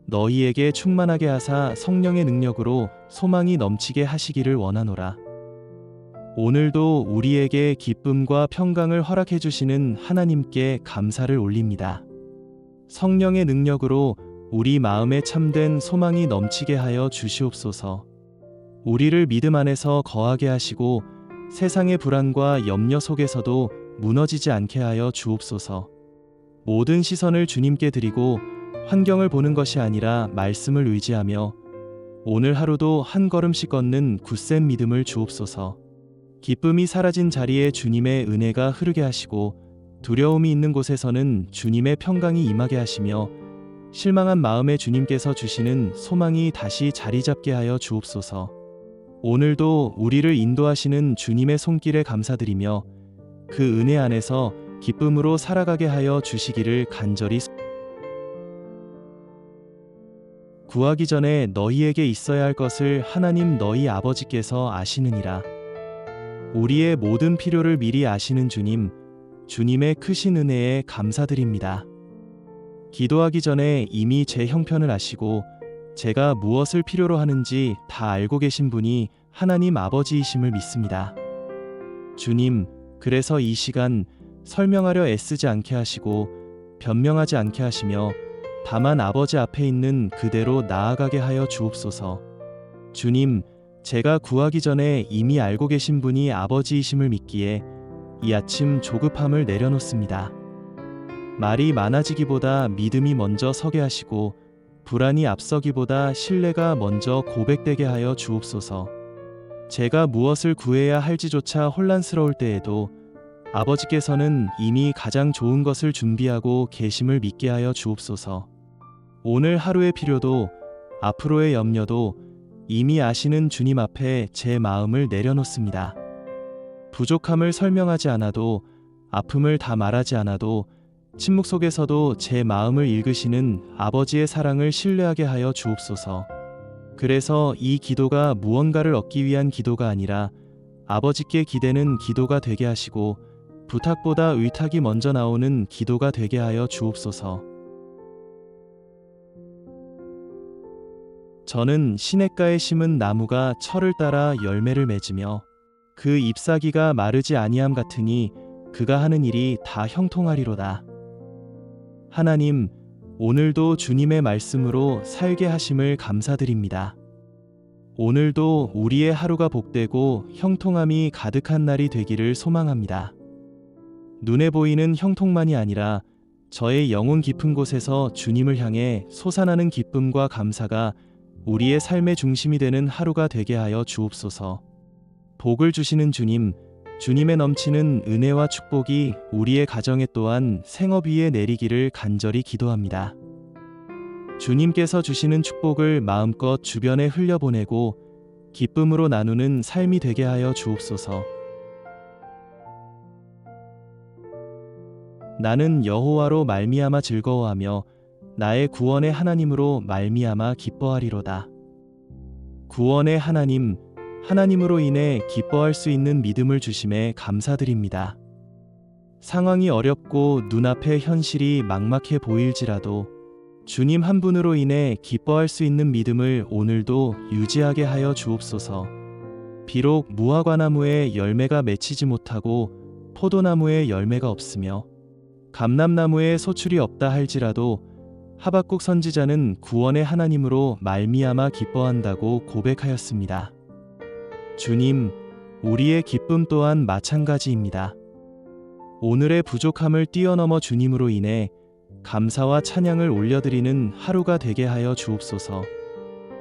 S1: 너희에게 충만하게 하사 성령의 능력으로 소망이 넘치게 하시기를 원하노라. 오늘도 우리에게 기쁨과 평강을 허락해 주시는 하나님께 감사를 올립니다. 성령의 능력으로 우리 마음에 참된 소망이 넘치게 하여 주시옵소서. 우리를 믿음 안에서 거하게 하시고 세상의 불안과 염려 속에서도 무너지지 않게 하여 주옵소서. 모든 시선을 주님께 드리고 환경을 보는 것이 아니라 말씀을 의지하며 오늘 하루도 한 걸음씩 걷는 굳센 믿음을 주옵소서. 기쁨이 사라진 자리에 주님의 은혜가 흐르게 하시고 두려움이 있는 곳에서는 주님의 평강이 임하게 하시며 실망한 마음에 주님께서 주시는 소망이 다시 자리 잡게 하여 주옵소서. 오늘도 우리를 인도하시는 주님의 손길에 감사드리며 그 은혜 안에서 기쁨으로 살아가게 하여 주시기를 간절히 구하기 전에 너희에게 있어야 할 것을 하나님 너희 아버지께서 아시느니라. 우리의 모든 필요를 미리 아시는 주님, 주님의 크신 은혜에 감사드립니다. 기도하기 전에 이미 제 형편을 아시고 제가 무엇을 필요로 하는지 다 알고 계신 분이 하나님 아버지이심을 믿습니다. 주님, 그래서 이 시간 설명하려 애쓰지 않게 하시고 변명하지 않게 하시며 다만 아버지 앞에 있는 그대로 나아가게 하여 주옵소서. 주님, 제가 구하기 전에 이미 알고 계신 분이 아버지이심을 믿기에 이 아침 조급함을 내려놓습니다. 말이 많아지기보다 믿음이 먼저 서게 하시고 불안이 앞서기보다 신뢰가 먼저 고백되게 하여 주옵소서. 제가 무엇을 구해야 할지조차 혼란스러울 때에도 아버지께서는 이미 가장 좋은 것을 준비하고 계심을 믿게 하여 주옵소서. 오늘 하루의 필요도 앞으로의 염려도 이미 아시는 주님 앞에 제 마음을 내려놓습니다. 부족함을 설명하지 않아도 아픔을 다 말하지 않아도 침묵 속에서도 제 마음을 읽으시는 아버지의 사랑을 신뢰하게 하여 주옵소서. 그래서 이 기도가 무언가를 얻기 위한 기도가 아니라 아버지께 기대는 기도가 되게 하시고 부탁보다 의탁이 먼저 나오는 기도가 되게 하여 주옵소서. 저는 시냇가에 심은 나무가 철을 따라 열매를 맺으며 그 잎사귀가 마르지 아니함 같으니 그가 하는 일이 다 형통하리로다. 하나님, 오늘도 주님의 말씀으로 살게 하심을 감사드립니다. 오늘도 우리의 하루가 복되고 형통함이 가득한 날이 되기를 소망합니다. 눈에 보이는 형통만이 아니라 저의 영혼 깊은 곳에서 주님을 향해 솟아나는 기쁨과 감사가 우리의 삶의 중심이 되는 하루가 되게 하여 주옵소서. 복을 주시는 주님, 주님의 넘치는 은혜와 축복이 우리의 가정에 또한 생업 위에 내리기를 간절히 기도합니다. 주님께서 주시는 축복을 마음껏 주변에 흘려보내고 기쁨으로 나누는 삶이 되게 하여 주옵소서. 나는 여호와로 말미암아 즐거워하며 나의 구원의 하나님으로 말미암아 기뻐하리로다. 구원의 하나님, 하나님으로 인해 기뻐할 수 있는 믿음을 주심에 감사드립니다. 상황이 어렵고 눈앞의 현실이 막막해 보일지라도 주님 한 분으로 인해 기뻐할 수 있는 믿음을 오늘도 유지하게 하여 주옵소서. 비록 무화과나무에 열매가 맺히지 못하고 포도나무에 열매가 없으며 감람나무에 소출이 없다 할지라도 하박국 선지자는 구원의 하나님으로 말미암아 기뻐한다고 고백하였습니다. 주님, 우리의 기쁨 또한 마찬가지입니다. 오늘의 부족함을 뛰어넘어 주님으로 인해 감사와 찬양을 올려드리는 하루가 되게 하여 주옵소서.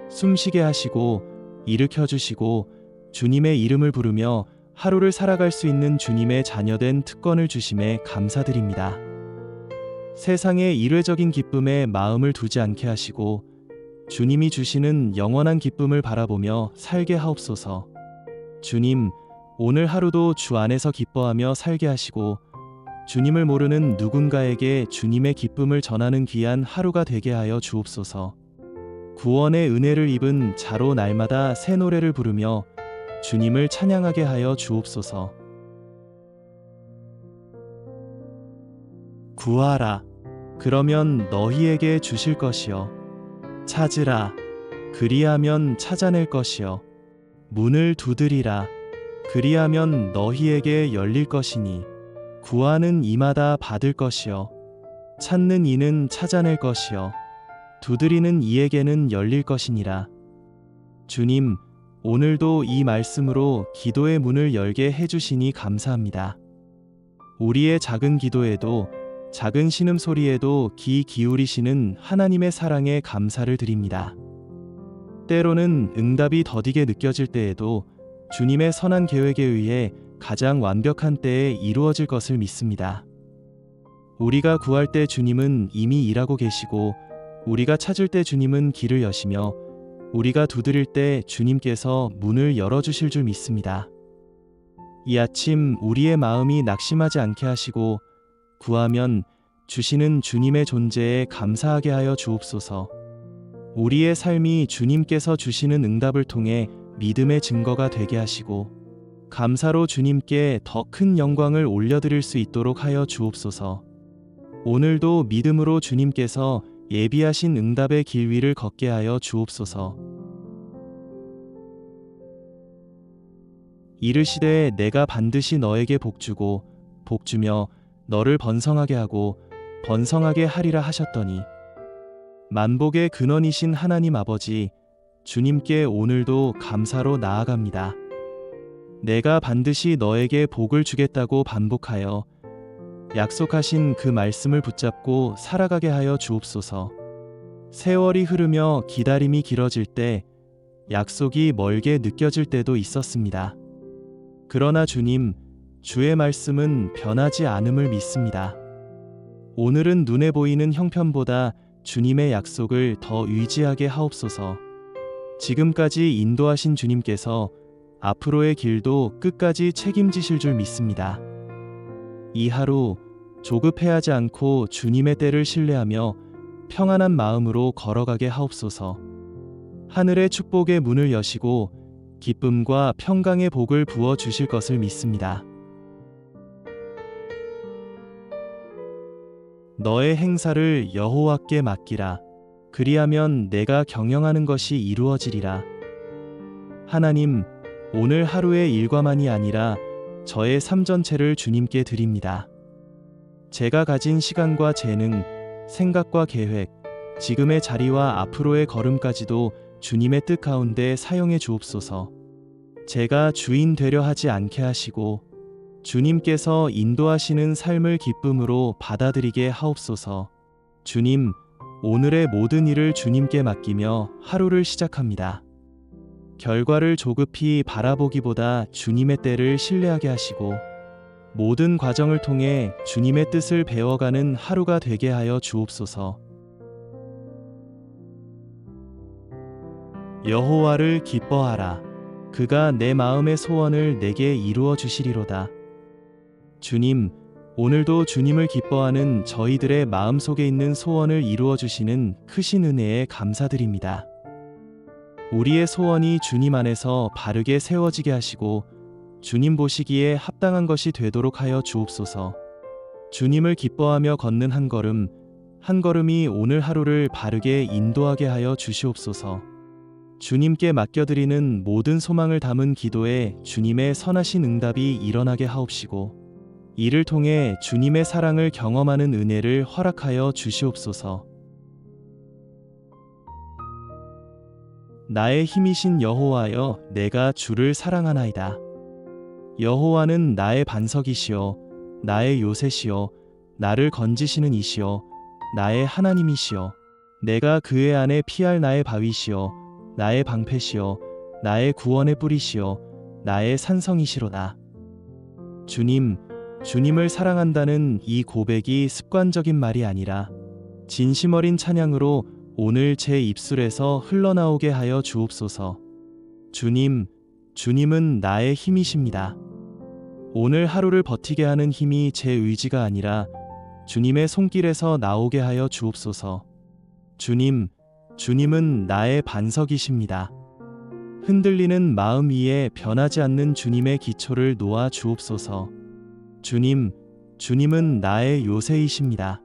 S1: 숨쉬게 하시고 일으켜 주시고 주님의 이름을 부르며 하루를 살아갈 수 있는 주님의 자녀된 특권을 주심에 감사드립니다. 세상의 일회적인 기쁨에 마음을 두지 않게 하시고 주님이 주시는 영원한 기쁨을 바라보며 살게 하옵소서. 주님, 오늘 하루도 주 안에서 기뻐하며 살게 하시고 주님을 모르는 누군가에게 주님의 기쁨을 전하는 귀한 하루가 되게 하여 주옵소서. 구원의 은혜를 입은 자로 날마다 새 노래를 부르며 주님을 찬양하게 하여 주옵소서. 구하라. 그러면 너희에게 주실 것이요. 찾으라. 그리하면 찾아낼 것이요. 문을 두드리라. 그리하면 너희에게 열릴 것이니 구하는 이마다 받을 것이요. 찾는 이는 찾아낼 것이요. 두드리는 이에게는 열릴 것이니라. 주님, 오늘도 이 말씀으로 기도의 문을 열게 해주시니 감사합니다. 우리의 작은 기도에도 작은 신음소리에도 귀 기울이시는 하나님의 사랑에 감사를 드립니다. 때로는 응답이 더디게 느껴질 때에도 주님의 선한 계획에 의해 가장 완벽한 때에 이루어질 것을 믿습니다. 우리가 구할 때 주님은 이미 일하고 계시고 우리가 찾을 때 주님은 길을 여시며 우리가 두드릴 때 주님께서 문을 열어주실 줄 믿습니다. 이 아침 우리의 마음이 낙심하지 않게 하시고 구하면 주시는 주님의 존재에 감사하게 하여 주옵소서. 우리의 삶이 주님께서 주시는 응답을 통해 믿음의 증거가 되게 하시고 감사로 주님께 더 큰 영광을 올려드릴 수 있도록 하여 주옵소서. 오늘도 믿음으로 주님께서 예비하신 응답의 길 위를 걷게 하여 주옵소서. 이르시되 내가 반드시 너에게 복주고 복주며 너를 번성하게 하고 번성하게 하리라 하셨더니 만복의 근원이신 하나님 아버지, 주님께 오늘도 감사로 나아갑니다. 내가 반드시 너에게 복을 주겠다고 반복하여 약속하신 그 말씀을 붙잡고 살아가게 하여 주옵소서. 세월이 흐르며 기다림이 길어질 때 약속이 멀게 느껴질 때도 있었습니다. 그러나 주님, 주의 말씀은 변하지 않음을 믿습니다. 오늘은 눈에 보이는 형편보다 주님의 약속을 더 의지하게 하옵소서. 지금까지 인도하신 주님께서 앞으로의 길도 끝까지 책임지실 줄 믿습니다. 이 하루 조급해하지 않고 주님의 때를 신뢰하며 평안한 마음으로 걸어가게 하옵소서. 하늘의 축복의 문을 여시고 기쁨과 평강의 복을 부어 주실 것을 믿습니다. 너의 행사를 여호와께 맡기라. 그리하면 내가 경영하는 것이 이루어지리라. 하나님, 오늘 하루의 일과만이 아니라 저의 삶 전체를 주님께 드립니다. 제가 가진 시간과 재능, 생각과 계획, 지금의 자리와 앞으로의 걸음까지도 주님의 뜻 가운데 사용해 주옵소서. 제가 주인 되려 하지 않게 하시고 주님께서 인도하시는 삶을 기쁨으로 받아들이게 하옵소서. 주님, 오늘의 모든 일을 주님께 맡기며 하루를 시작합니다. 결과를 조급히 바라보기보다 주님의 때를 신뢰하게 하시고 모든 과정을 통해 주님의 뜻을 배워가는 하루가 되게 하여 주옵소서. 여호와를 기뻐하라. 그가 내 마음의 소원을 내게 이루어 주시리로다. 주님, 오늘도 주님을 기뻐하는 저희들의 마음속에 있는 소원을 이루어 주시는 크신 은혜에 감사드립니다. 우리의 소원이 주님 안에서 바르게 세워지게 하시고 주님 보시기에 합당한 것이 되도록 하여 주옵소서. 주님을 기뻐하며 걷는 한 걸음, 한 걸음이 오늘 하루를 바르게 인도하게 하여 주시옵소서. 주님께 맡겨드리는 모든 소망을 담은 기도에 주님의 선하신 응답이 일어나게 하옵시고 이를 통해 주님의 사랑을 경험하는 은혜를 허락하여 주시옵소서. 나의 힘이신 여호와여, 내가 주를 사랑하나이다. 여호와는 나의 반석이시요 나의 요새시요 나를 건지시는 이시요 나의 하나님이시요 내가 그의 안에 피할 나의 바위시요 나의 방패시요 나의 구원의 뿌리시요 나의 산성이시로다. 주님을 사랑한다는 이 고백이 습관적인 말이 아니라 진심 어린 찬양으로 오늘 제 입술에서 흘러나오게 하여 주옵소서. 주님은 나의 힘이십니다. 오늘 하루를 버티게 하는 힘이 제 의지가 아니라 주님의 손길에서 나오게 하여 주옵소서. 주님은 나의 반석이십니다. 흔들리는 마음 위에 변하지 않는 주님의 기초를 놓아 주옵소서. 주님은 나의 요새이십니다.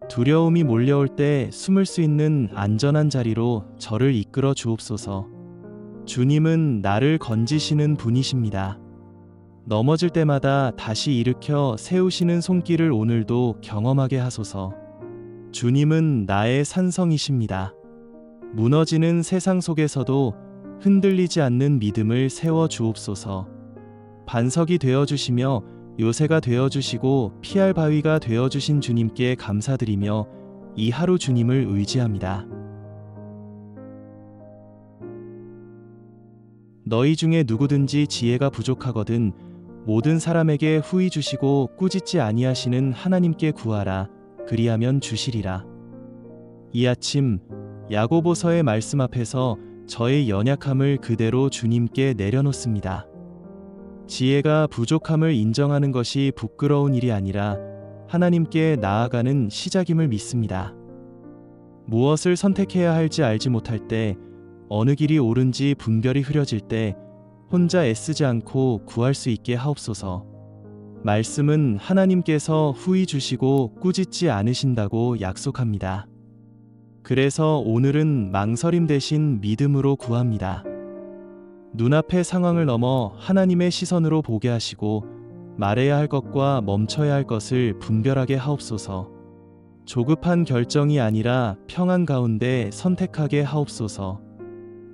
S1: 두려움이 몰려올 때 숨을 수 있는 안전한 자리로 저를 이끌어 주옵소서. 주님은 나를 건지시는 분이십니다. 넘어질 때마다 다시 일으켜 세우시는 손길을 오늘도 경험하게 하소서. 주님은 나의 산성이십니다. 무너지는 세상 속에서도 흔들리지 않는 믿음을 세워 주옵소서. 반석이 되어 주시며 요새가 되어 주시고 피할 바위가 되어 주신 주님께 감사드리며 이 하루 주님을 의지합니다. 너희 중에 누구든지 지혜가 부족하거든 모든 사람에게 후히 주시고 꾸짖지 아니하시는 하나님께 구하라. 그리하면 주시리라. 이 아침 야고보서의 말씀 앞에서 저의 연약함을 그대로 주님께 내려놓습니다. 지혜가 부족함을 인정하는 것이 부끄러운 일이 아니라 하나님께 나아가는 시작임을 믿습니다. 무엇을 선택해야 할지 알지 못할 때, 어느 길이 옳은지 분별이 흐려질 때 혼자 애쓰지 않고 구할 수 있게 하옵소서. 말씀은 하나님께서 후히 주시고 꾸짖지 않으신다고 약속합니다. 그래서 오늘은 망설임 대신 믿음으로 구합니다. 눈앞의 상황을 넘어 하나님의 시선으로 보게 하시고 말해야 할 것과 멈춰야 할 것을 분별하게 하옵소서. 조급한 결정이 아니라 평안 가운데 선택하게 하옵소서.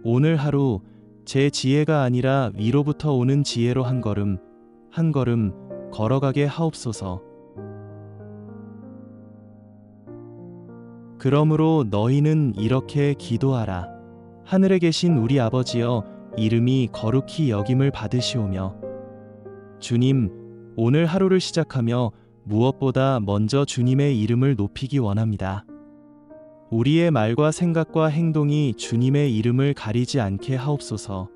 S1: 오늘 하루 제 지혜가 아니라 위로부터 오는 지혜로 한 걸음 한 걸음 걸어가게 하옵소서. 그러므로 너희는 이렇게 기도하라. 하늘에 계신 우리 아버지여, 이름이 거룩히 여김을 받으시오며. 주님, 오늘 하루를 시작하며 무엇보다 먼저 주님의 이름을 높이기 원합니다. 우리의 말과 생각과 행동이 주님의 이름을 가리지 않게 하옵소서.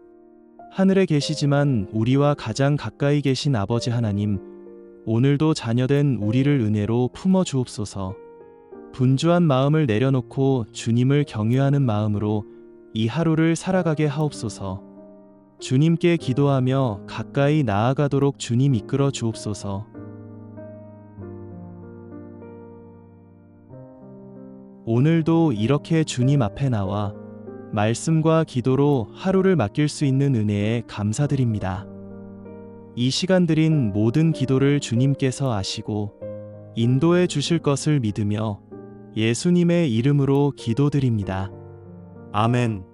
S1: 하늘에 계시지만 우리와 가장 가까이 계신 아버지 하나님, 오늘도 자녀된 우리를 은혜로 품어 주옵소서. 분주한 마음을 내려놓고 주님을 경외하는 마음으로 이 하루를 살아가게 하옵소서. 주님께 기도하며 가까이 나아가도록 주님 이끌어 주옵소서. 오늘도 이렇게 주님 앞에 나와 말씀과 기도로 하루를 맡길 수 있는 은혜에 감사드립니다. 이 시간 드린 모든 기도를 주님께서 아시고 인도해 주실 것을 믿으며 예수님의 이름으로 기도드립니다. 아멘.